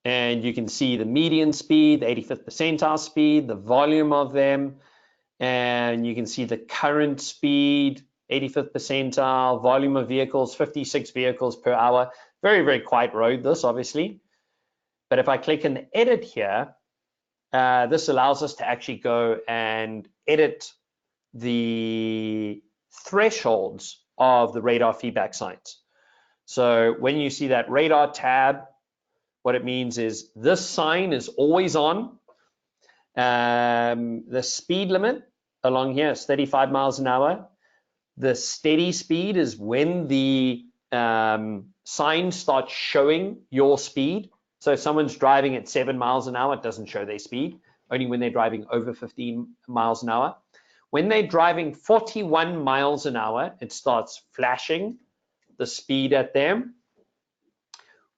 And you can see the median speed, the 85th percentile speed, the volume of them, and you can see the current speed, 85th percentile, volume of vehicles, 56 vehicles per hour. Very, very quiet road, this obviously. But if I click in the edit here, this allows us to actually go and edit the thresholds of the radar feedback signs. So when you see that radar tab, what it means is this sign is always on. The speed limit along here is 35 miles an hour. The steady speed is when the sign starts showing your speed. So if someone's driving at 7 miles an hour, it doesn't show their speed, only when they're driving over 15 miles an hour. When they're driving 41 miles an hour, it starts flashing the speed at them.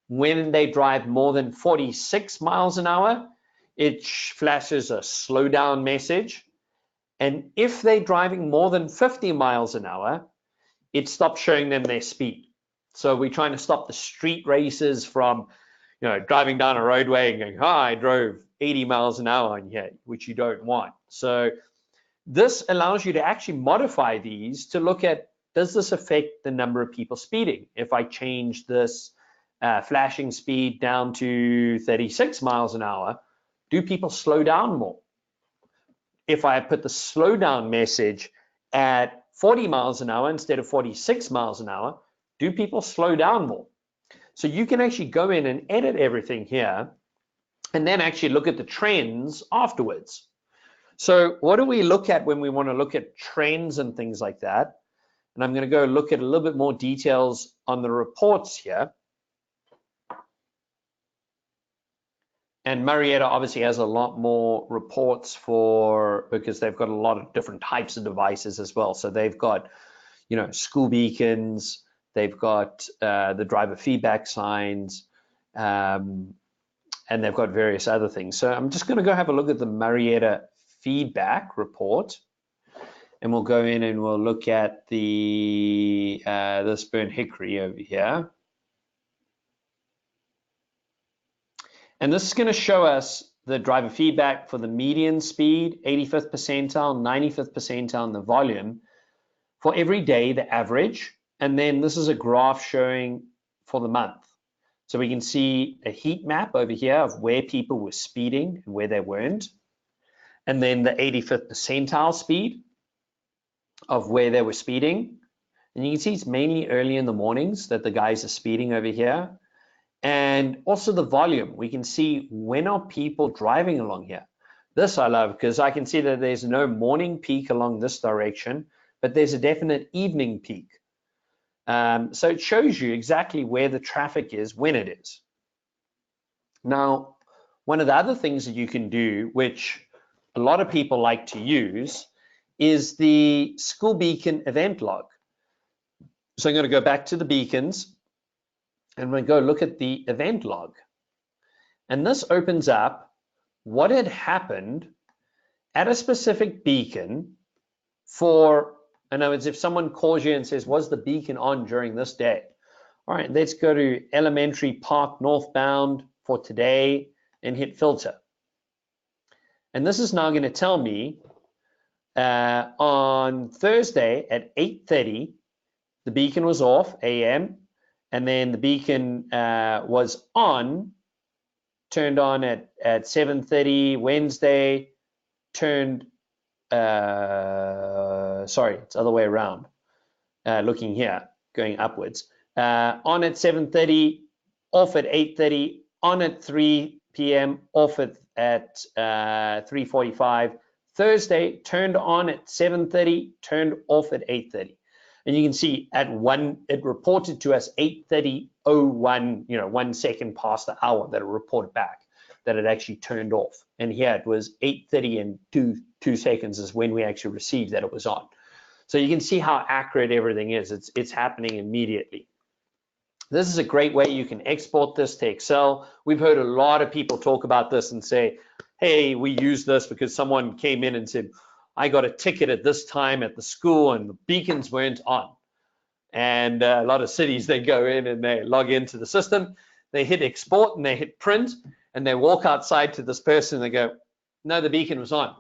When they drive more than 46 miles an hour, it flashes a slow down message. And if they're driving more than 50 miles an hour, it stops showing them their speed. So we're trying to stop the street races from, driving down a roadway and going, oh, I drove 80 miles an hour on here, which you don't want. So this allows you to actually modify these to look at, does this affect the number of people speeding? If I change this flashing speed down to 36 miles an hour, do people slow down more? If I put the slow down message at 40 miles an hour instead of 46 miles an hour, do people slow down more? So you can actually go in and edit everything here and then actually look at the trends afterwards. So what do we look at when we want to look at trends and things like that? And I'm going to go look at a little bit more details on the reports here. And Marietta obviously has a lot more reports because they've got a lot of different types of devices as well. So they've got, school beacons, they've got the driver feedback signs, and they've got various other things. So I'm just going to go have a look at the Marietta feedback report, and we'll go in and we'll look at the this Burnt Hickory over here. And this is going to show us the driver feedback for the median speed, 85th percentile, 95th percentile, and the volume for every day, the average. And then this is a graph showing for the month. So we can see a heat map over here of where people were speeding and where they weren't. And then the 85th percentile speed of where they were speeding. And you can see it's mainly early in the mornings that the guys are speeding over here. And also the volume, we can see when are people driving along here. This I love because I can see that there's no morning peak along this direction, but there's a definite evening peak. So it shows you exactly where the traffic is when it is. Now, one of the other things that you can do, which a lot of people like to use, is the school beacon event log. So I'm going to go back to the beacons. And we're going to go look at the event log. And this opens up what had happened at a specific beacon for, in other words, if someone calls you and says, was the beacon on during this day? All right, let's go to Elementary Park northbound for today and hit filter. And this is now going to tell me on Thursday at 8:30, the beacon was off, AM. And then the beacon was turned on at 7:30. Wednesday, turned, sorry, it's the other way around, looking here, going upwards. On at 7:30, off at 8:30, on at 3 p.m., off at 3:45. Thursday, turned on at 7:30, turned off at 8:30. And you can see at it reported to us 8:30:01, 1 second past the hour that it reported back that it actually turned off. And here it was 8:30 and 2 seconds is when we actually received that it was on. So you can see how accurate everything is. It's happening immediately. This is a great way you can export this to Excel. We've heard a lot of people talk about this and say, hey, we use this because someone came in and said, I got a ticket at this time at the school and the beacons weren't on. And a lot of cities, they go in and they log into the system, they hit export and they hit print, and they walk outside to this person and they go, no, the beacon was on.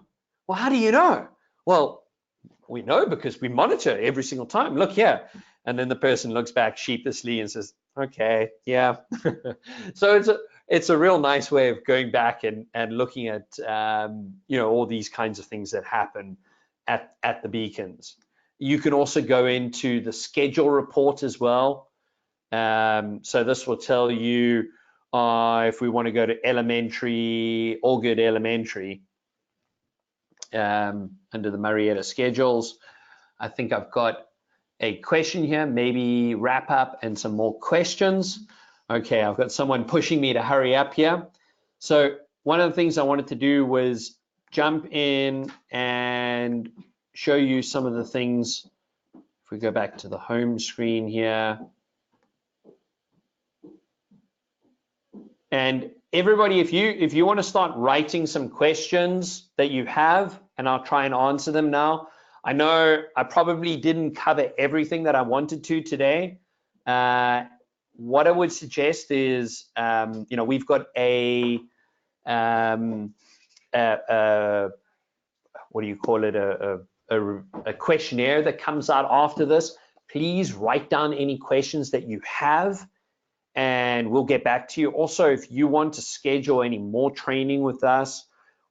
Well, how do you know? Well, we know because we monitor every single time. Look here. And then the person looks back sheepishly and says, okay, yeah. So it's a real nice way of going back and looking at all these kinds of things that happen at the beacons. You can also go into the schedule report as well. So this will tell you if we want to go to elementary, Allgood Elementary, under the Marietta schedules. I think I've got a question here, maybe wrap up and some more questions. Okay, I've got someone pushing me to hurry up here. So one of the things I wanted to do was jump in and show you some of the things. If we go back to the home screen here. And everybody, if you want to start writing some questions that you have, and I'll try and answer them now. I know I probably didn't cover everything that I wanted to today. What I would suggest is, we've got a what do you call it? A questionnaire that comes out after this. Please write down any questions that you have, and we'll get back to you. Also, if you want to schedule any more training with us,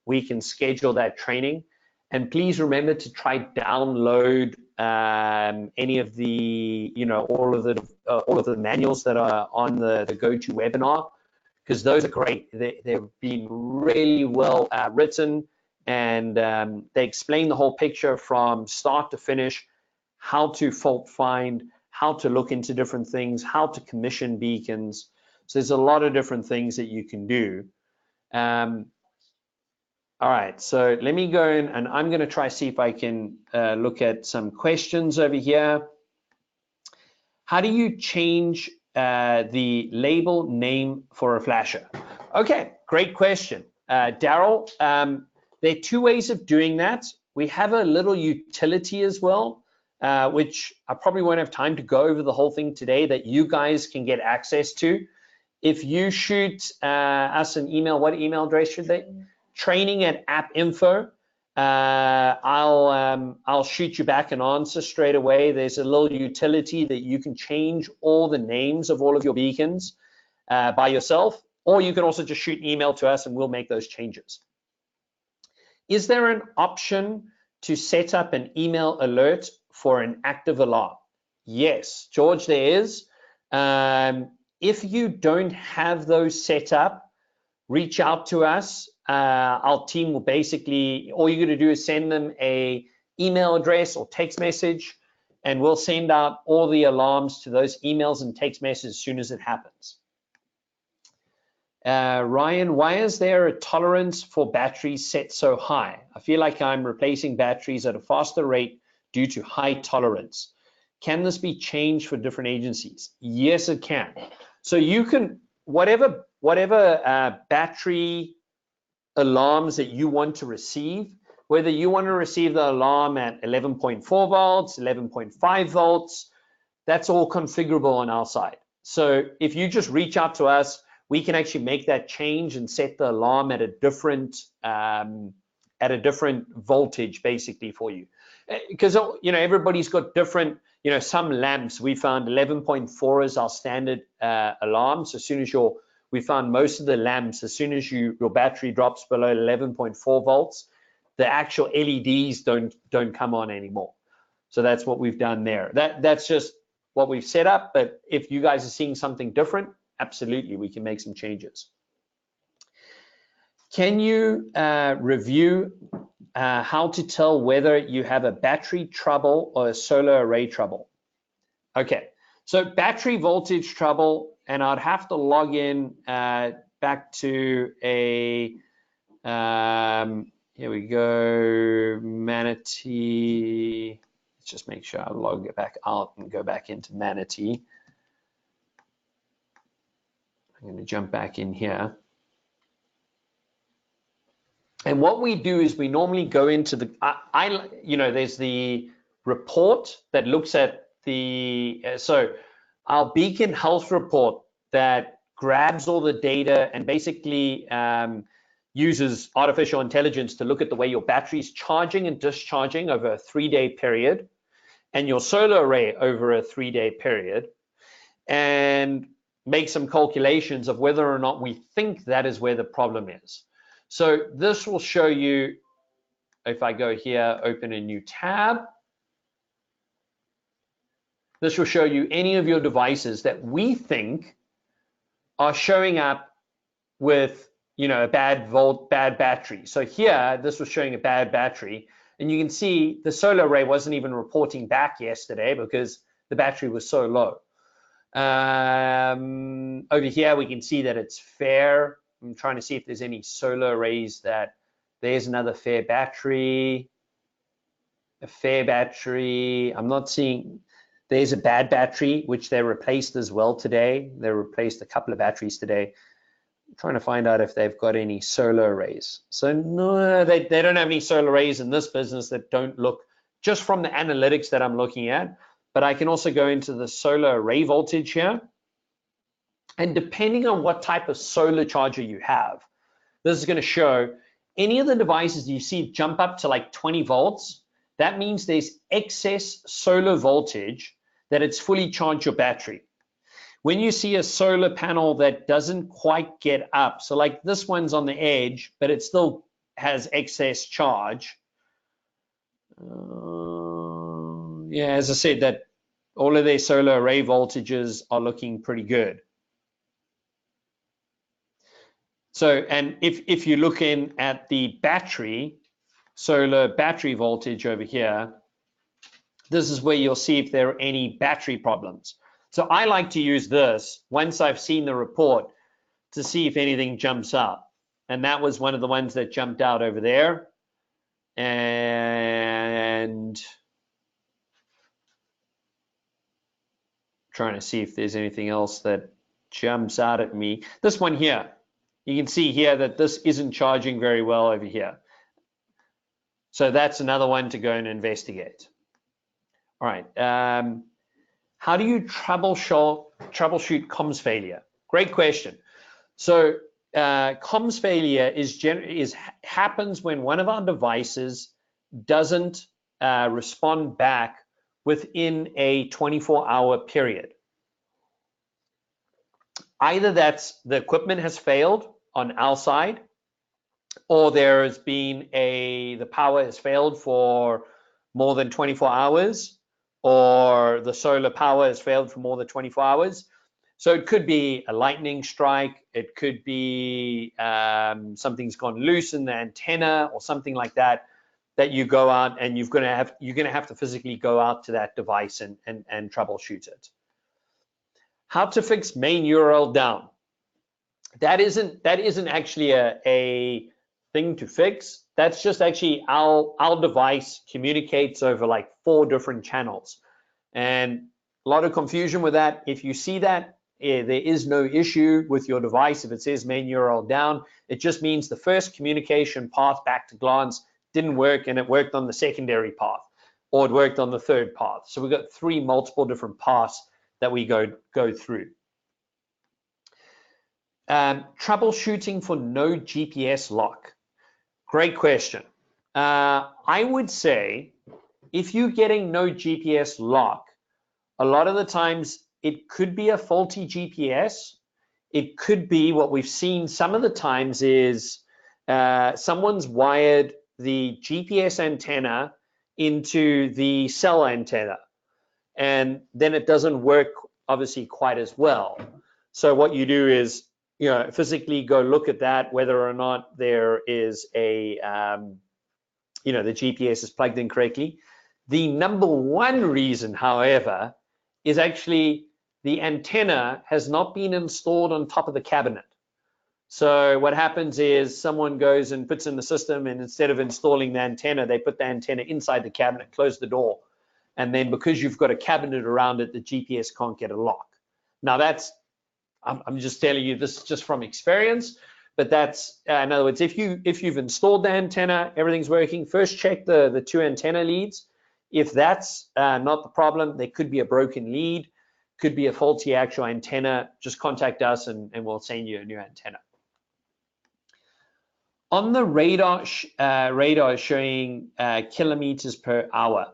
we can schedule that training. And please remember to try download any of the, all of the manuals that are on the GoToWebinar, because those are great. They've been really well written, and they explain the whole picture from start to finish, how to fault find, how to look into different things, how to commission beacons. So there's a lot of different things that you can do. All right, so let me go in and I'm going to try see if I can look at some questions over here. How do you change the label name for a flasher? Okay, great question. Daryl, there are two ways of doing that. We have a little utility as well, which I probably won't have time to go over the whole thing today, that you guys can get access to. If you shoot us an email, what email address should they? Training@appinfo. I'll shoot you back an answer straight away. There's a little utility that you can change all the names of all of your beacons by yourself, or you can also just shoot an email to us and we'll make those changes. Is there an option to set up an email alert for an active alarm? Yes, George, there is. If you don't have those set up, reach out to us. Our team will basically, all you're going to do is send them a email address or text message, and we'll send out all the alarms to those emails and text messages as soon as it happens. Ryan, why is there a tolerance for batteries set so high? I feel like I'm replacing batteries at a faster rate due to high tolerance. Can this be changed for different agencies? Yes, it can. So you can, whatever battery alarms that you want to receive, whether you want to receive the alarm at 11.4 volts, 11.5 volts, that's all configurable on our side. So if you just reach out to us, we can actually make that change and set the alarm at a different voltage basically for you. Because everybody's got different, some lamps, we found 11.4 is our standard alarm. So as soon as we found most of the lamps, as soon as your battery drops below 11.4 volts, the actual LEDs don't come on anymore. So that's what we've done there. That's just what we've set up. But if you guys are seeing something different, absolutely, we can make some changes. Can you review how to tell whether you have a battery trouble or a solar array trouble? Okay, so battery voltage trouble, and I'd have to log in back to a, here we go, Manatee. Let's just make sure I log it back out and go back into Manatee. I'm going to jump back in here. And what we do is we normally go into the, there's the report that looks at the, so our beacon health report that grabs all the data and basically uses artificial intelligence to look at the way your battery's charging and discharging over a 3-day period, and your solar array over a 3-day period, and make some calculations of whether or not we think that is where the problem is. So this will show you, if I go here, open a new tab, this will show you any of your devices that we think are showing up with, a bad battery. So here, this was showing a bad battery, and you can see the solar array wasn't even reporting back yesterday because the battery was so low. Over here, we can see that it's fair. I'm trying to see if there's any solar arrays there's another fair battery, a fair battery. I'm not seeing, there's a bad battery, which they replaced as well today. They replaced a couple of batteries today. I'm trying to find out if they've got any solar arrays. So no, they don't have any solar arrays in this business that don't look, just from the analytics that I'm looking at. But I can also go into the solar array voltage here. And depending on what type of solar charger you have, this is going to show any of the devices you see jump up to like 20 volts. That means there's excess solar voltage that it's fully charged your battery. When you see a solar panel that doesn't quite get up, so like this one's on the edge, but it still has excess charge. Yeah, as I said, that all of their solar array voltages are looking pretty good. So, and if you look in at the battery, solar battery voltage over here, this is where you'll see if there are any battery problems. So I like to use this once I've seen the report to see if anything jumps out. And that was one of the ones that jumped out over there. And trying to see if there's anything else that jumps out at me. This one here, you can see here that this isn't charging very well over here. So that's another one to go and investigate. All right. How do you troubleshoot comms failure? Great question. So comms failure happens when one of our devices doesn't respond back within a 24-hour period. Either that's the equipment has failed on our side, or there has been the power has failed for more than 24 hours, or the solar power has failed for more than 24 hours. So it could be a lightning strike, it could be something's gone loose in the antenna or something like that, that you go out and you're gonna have to physically go out to that device and troubleshoot it. How to fix main URL down? That isn't actually a thing to fix. That's just actually our device communicates over like 4 different channels, and a lot of confusion with that. If you see that, there is no issue with your device. If it says main URL down, it just means the first communication path back to Glance didn't work, and it worked on the secondary path, or it worked on the third path. So we've got 3 multiple different paths that we go through. Troubleshooting for no GPS lock. Great question. I would say if you're getting no GPS lock, a lot of the times it could be a faulty GPS. It could be, what we've seen some of the times is someone's wired the GPS antenna into the cell antenna, and then it doesn't work obviously quite as well. So what you do is, physically go look at that, whether or not there is the GPS is plugged in correctly. The number one reason, however, is actually the antenna has not been installed on top of the cabinet. So what happens is someone goes and puts in the system, and instead of installing the antenna, they put the antenna inside the cabinet, close the door. And then because you've got a cabinet around it, the GPS can't get a lock. Now I'm just telling you this just from experience, but that's, in other words, if you've installed the antenna, everything's working, first check the 2 antenna leads. If that's not the problem, there could be a broken lead. could be a faulty actual antenna, just contact us and we'll send you a new antenna. On the radar, radar is showing kilometers per hour.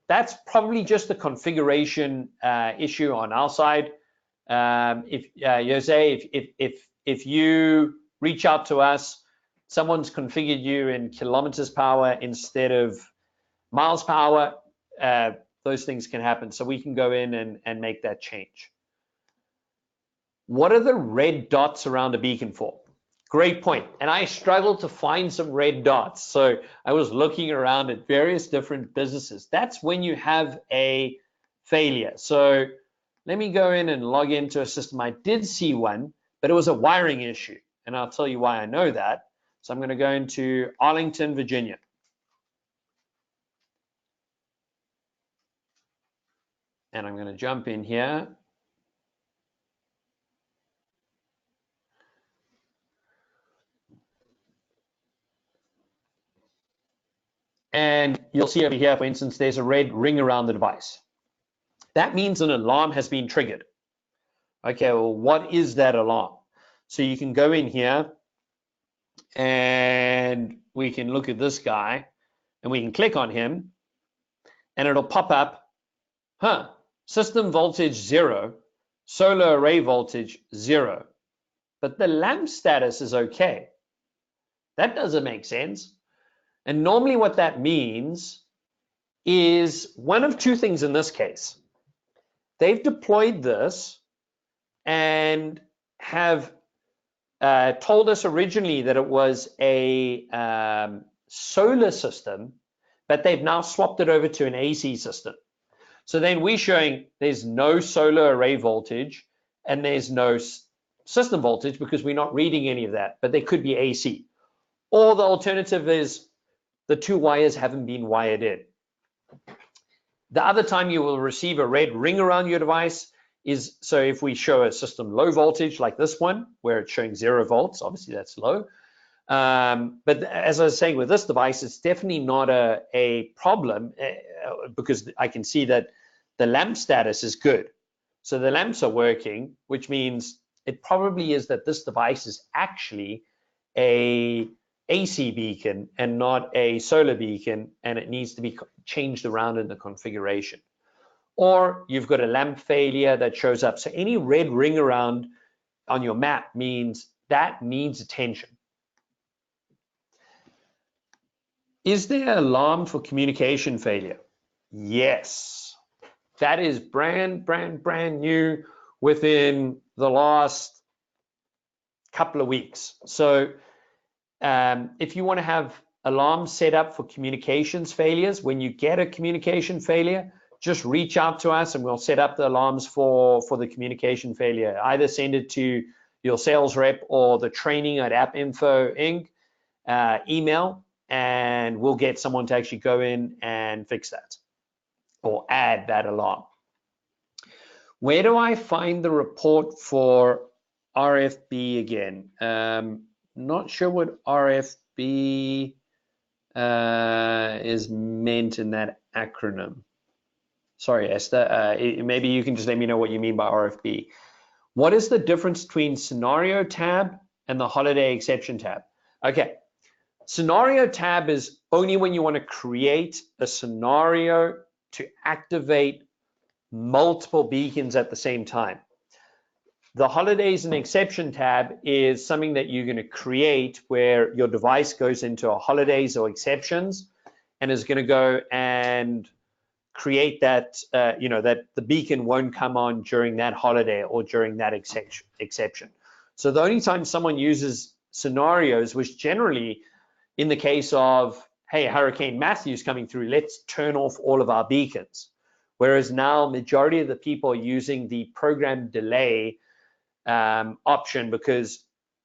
That's probably just a configuration issue on our side. If Jose, if you reach out to us, someone's configured you in kilometers per hour instead of miles per hour, those things can happen. So we can go in and make that change. What are the red dots around a beacon for? Great point. And I struggled to find some red dots. So I was looking around at various different businesses. That's when you have a failure. So let me go in and log into a system. I did see one, but it was a wiring issue. And I'll tell you why I know that. So I'm going to go into Arlington, Virginia. And I'm going to jump in here. And you'll see over here, for instance, there's a red ring around the device. That means an alarm has been triggered. Okay, well, what is that alarm? So you can go in here and we can look at this guy and we can click on him and it'll pop up, system voltage 0, solar array voltage 0, but the lamp status is okay. That doesn't make sense. And normally what that means is one of two things in this case. They've deployed this and have told us originally that it was a solar system, but they've now swapped it over to an AC system. So then we're showing there's no solar array voltage and there's no system voltage because we're not reading any of that, but there could be AC. Or the alternative is the two wires haven't been wired in. The other time you will receive a red ring around your device is, so if we show a system low voltage like this one, where it's showing 0 volts, obviously that's low. But as I was saying with this device, it's definitely not a problem because I can see that the lamp status is good. So the lamps are working, which means it probably is that this device is actually a AC beacon and not a solar beacon, and it needs to be changed around in the configuration. Or you've got a lamp failure that shows up. So any red ring around on your map means that needs attention. Is there an alarm for communication failure? Yes. That is brand new within the last couple of weeks. So if you want to have alarms set up for communications failures, when you get a communication failure, just reach out to us and we'll set up the alarms for the communication failure. Either send it to your sales rep or the training at AppInfo Inc. Email, and we'll get someone to actually go in and fix that or add that alarm. Where do I find the report for RFB again? Not sure what RFB is meant in that acronym. Sorry, Esther, maybe you can just let me know what you mean by RFB. What is the difference between scenario tab and the holiday exception tab? Okay, scenario tab is only when you want to create a scenario to activate multiple beacons at the same time. The holidays and exception tab is something that you're going to create where your device goes into a holidays or exceptions and is going to go and create that, that the beacon won't come on during that holiday or during that exception. So the only time someone uses scenarios was generally in the case of, hey, Hurricane Matthew's coming through, let's turn off all of our beacons. Whereas now majority of the people are using the program delay option, because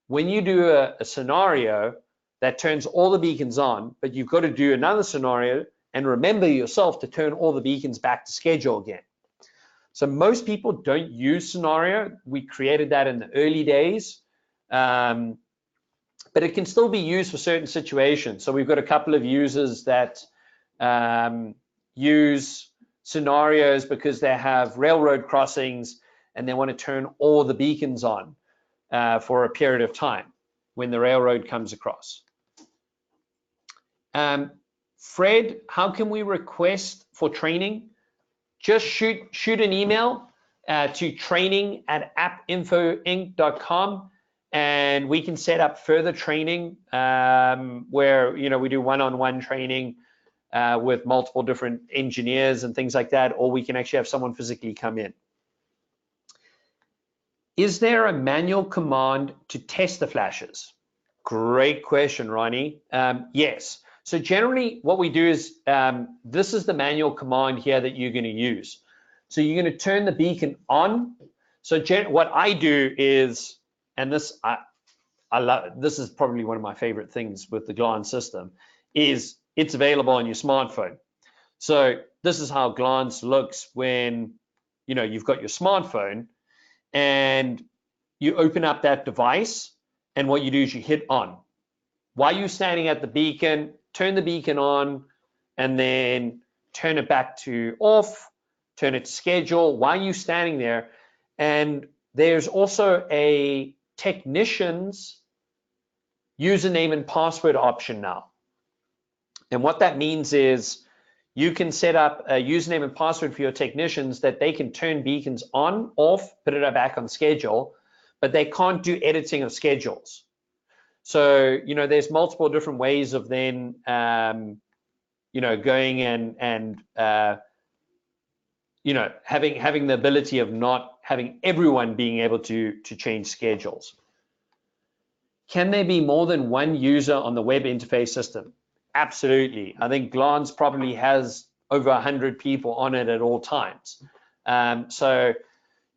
when you do a scenario that turns all the beacons on, but you've got to do another scenario and remember yourself to turn all the beacons back to schedule again. So most people don't use scenario. We created that in the early days, but it can still be used for certain situations. So we've got a couple of users that use scenarios because they have railroad crossings and they want to turn all the beacons on for a period of time when the railroad comes across. Fred, how can we request for training? Just shoot an email to training@appinfoinc.com, and we can set up further training where we do one-on-one training with multiple different engineers and things like that, or we can actually have someone physically come in. Is there a manual command to test the flashes? Great question, Ronnie. Yes. So generally what we do is, this is the manual command here that you're going to use. So you're going to turn the beacon on. So what I do is, and this I love, this is probably one of my favorite things with the Glance system, is it's available on your smartphone. So this is how Glance looks when you've got your smartphone and you open up that device, and what you do is you hit on. While you're standing at the beacon, turn the beacon on, and then turn it back to off, turn it to schedule while you're standing there. And there's also a technician's username and password option now. And what that means is you can set up a username and password for your technicians that they can turn beacons on, off, put it back on schedule, but they can't do editing of schedules. So, there's multiple different ways of then, going and having the ability of not having everyone being able to change schedules. Can there be more than one user on the web interface system? Absolutely. I think Glance probably has over 100 people on it at all times. So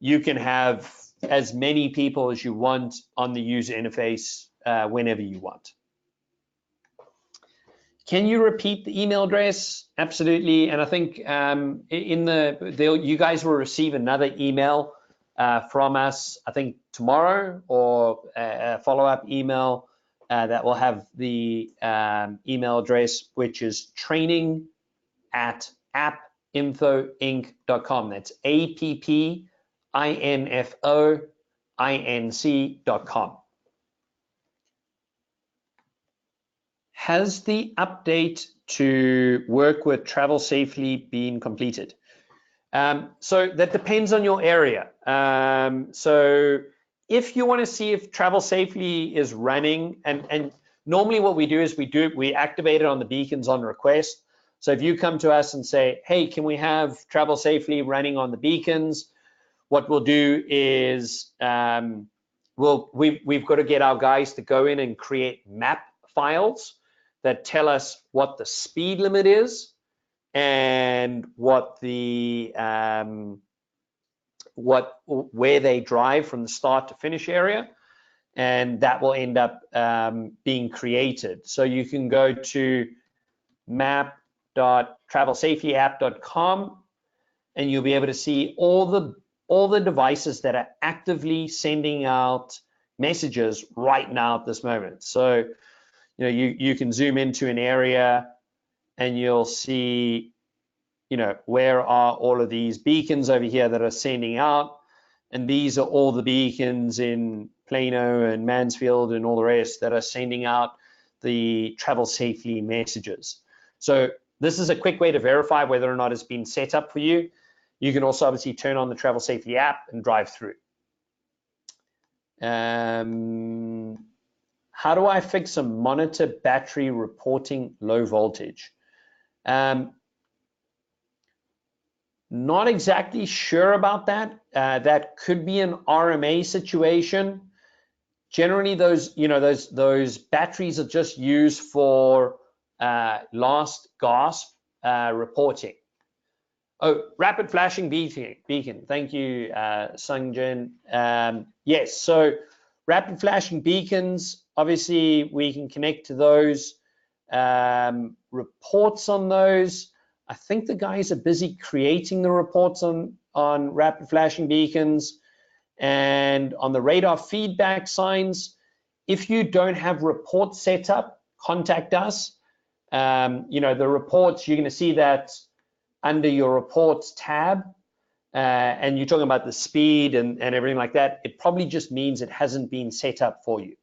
you can have as many people as you want on the user interface whenever you want. Can you repeat the email address? Absolutely. And I think you guys will receive another email from us, I think tomorrow, or a follow-up email that will have the email address, which is training@appinfoinc.com. That's appinfoinc.com. Has the update to work with Travel Safely been completed? So that depends on your area. So if you want to see if Travel Safely is running, and normally what we do is we activate it on the beacons on request. So if you come to us and say, hey, can we have Travel Safely running on the beacons? What we'll do is we've got to get our guys to go in and create map files that tell us what the speed limit is and what the where they drive from the start to finish area, and that will end up being created. So you can go to map.travelsafetyapp.com and you'll be able to see all the devices that are actively sending out messages right now at this moment. So you can zoom into an area and you'll see, where are all of these beacons over here that are sending out, and these are all the beacons in Plano and Mansfield and all the rest that are sending out the Travel Safely messages. So this is a quick way to verify whether or not it's been set up for you. You can also obviously turn on the Travel Safely app and drive through. How do I fix a monitor battery reporting low voltage? Not exactly sure about that. That could be an RMA situation. Generally, those batteries are just used for last gasp reporting. Oh, rapid flashing beacon. Thank you, Sungjin. Yes, so rapid flashing beacons, obviously we can connect to those. Reports on those, I think the guys are busy creating the reports on rapid flashing beacons. And on the radar feedback signs, if you don't have reports set up, contact us. The reports, you're going to see that under your reports tab, and you're talking about the speed and everything like that, it probably just means it hasn't been set up for you.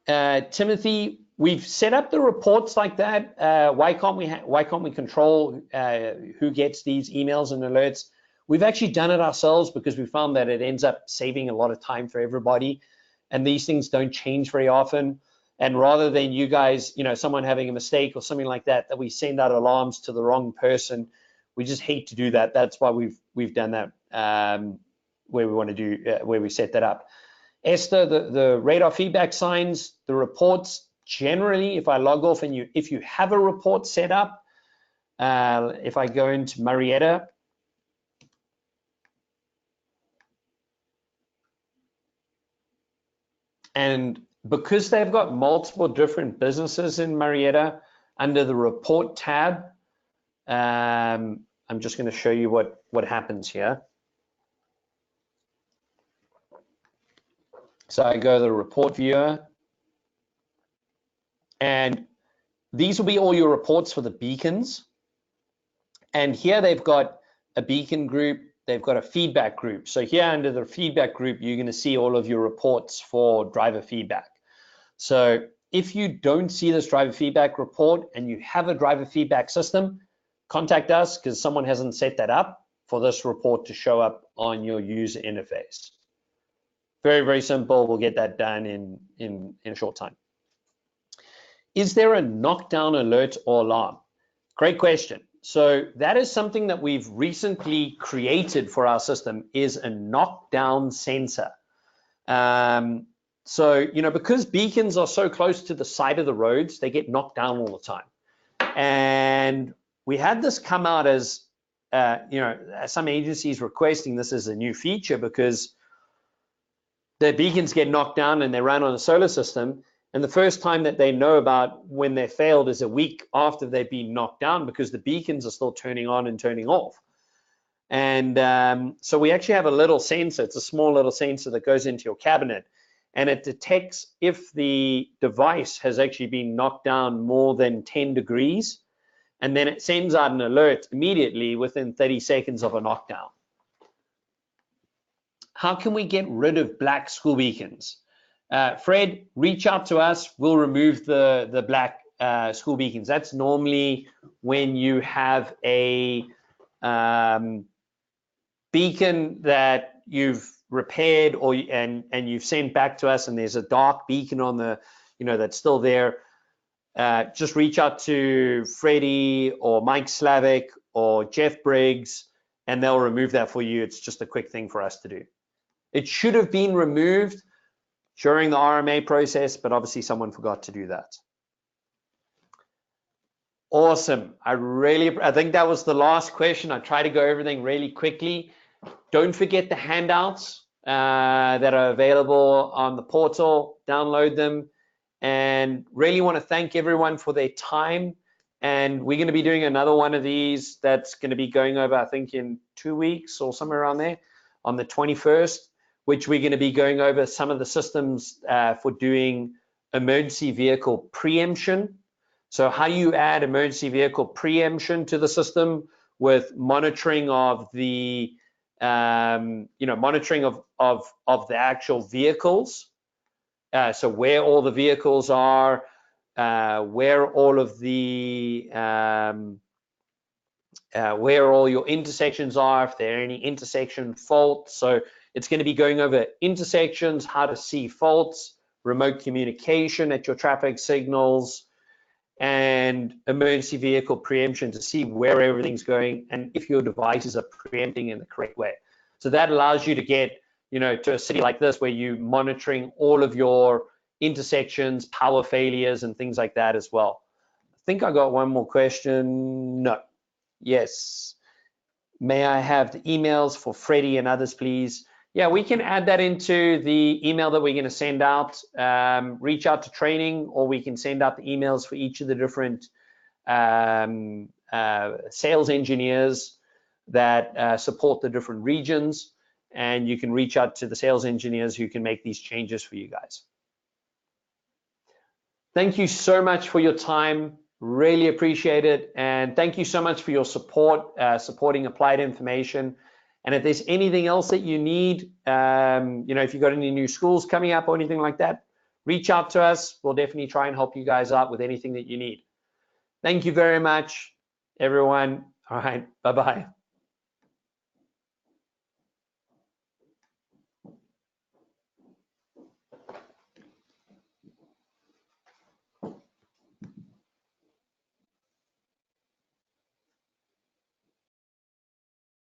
Timothy, we've set up the reports like that. Why can't we control who gets these emails and alerts? We've actually done it ourselves because we found that it ends up saving a lot of time for everybody, and these things don't change very often. And rather than you guys, someone having a mistake or something like that, that we send out alarms to the wrong person, we just hate to do that. That's why we've done that where we want to do where we set that up. Esther, the radar feedback signs, the reports, generally, if I log off and if you have a report set up, if I go into Marietta, and because they've got multiple different businesses in Marietta, under the report tab, I'm just going to show you what happens here. So I go to the report viewer, and these will be all your reports for the beacons. And here they've got a beacon group, they've got a feedback group. So here under the feedback group, you're going to see all of your reports for driver feedback. So if you don't see this driver feedback report and you have a driver feedback system, contact us because someone hasn't set that up for this report to show up on your user interface. Very, very simple. We'll get that done in a short time. Is there a knockdown alert or alarm? Great question. So that is something that we've recently created for our system, is a knockdown sensor. So, because beacons are so close to the side of the roads, they get knocked down all the time. And we had this come out as, some agencies requesting this as a new feature because their beacons get knocked down and they run on a solar system. And the first time that they know about when they failed is a week after they've been knocked down, because the beacons are still turning on and turning off. And so we actually have a little sensor. It's a small little sensor that goes into your cabinet, and it detects if the device has actually been knocked down more than 10 degrees. And then it sends out an alert immediately within 30 seconds of a knockdown. How can we get rid of black school beacons? Fred, reach out to us. We'll remove the black school beacons. That's normally when you have a beacon that you've repaired and you've sent back to us, and there's a dark beacon on the, that's still there. Just reach out to Freddie or Mike Slavic or Jeff Briggs, and they'll remove that for you. It's just a quick thing for us to do. It should have been removed during the RMA process, but obviously someone forgot to do that. Awesome. I think that was the last question. I tried to go everything really quickly. Don't forget the handouts that are available on the portal. Download them, and really want to thank everyone for their time. And we're going to be doing another one of these that's going to be going over, I think, in 2 weeks or somewhere around there, on the 21st, which we're going to be going over some of the systems for doing emergency vehicle preemption. So how you add emergency vehicle preemption to the system with monitoring of the, monitoring of the actual vehicles. So where all the vehicles are, where all of the, where all your intersections are, if there are any intersection faults. So it's going to be going over intersections, how to see faults, remote communication at your traffic signals, and emergency vehicle preemption to see where everything's going and if your devices are preempting in the correct way. So that allows you to get, to a city like this where you're monitoring all of your intersections, power failures, and things like that as well. I think I got one more question. No. Yes. May I have the emails for Freddie and others, please? Yeah, we can add that into the email that we're going to send out. Reach out to training, or we can send out the emails for each of the different sales engineers that support the different regions, and you can reach out to the sales engineers who can make these changes for you guys. Thank you so much for your time. Really appreciate it. And thank you so much for your support, supporting Applied Information. And if there's anything else that you need, if you've got any new schools coming up or anything like that, reach out to us. We'll definitely try and help you guys out with anything that you need. Thank you very much, everyone. All right, bye-bye.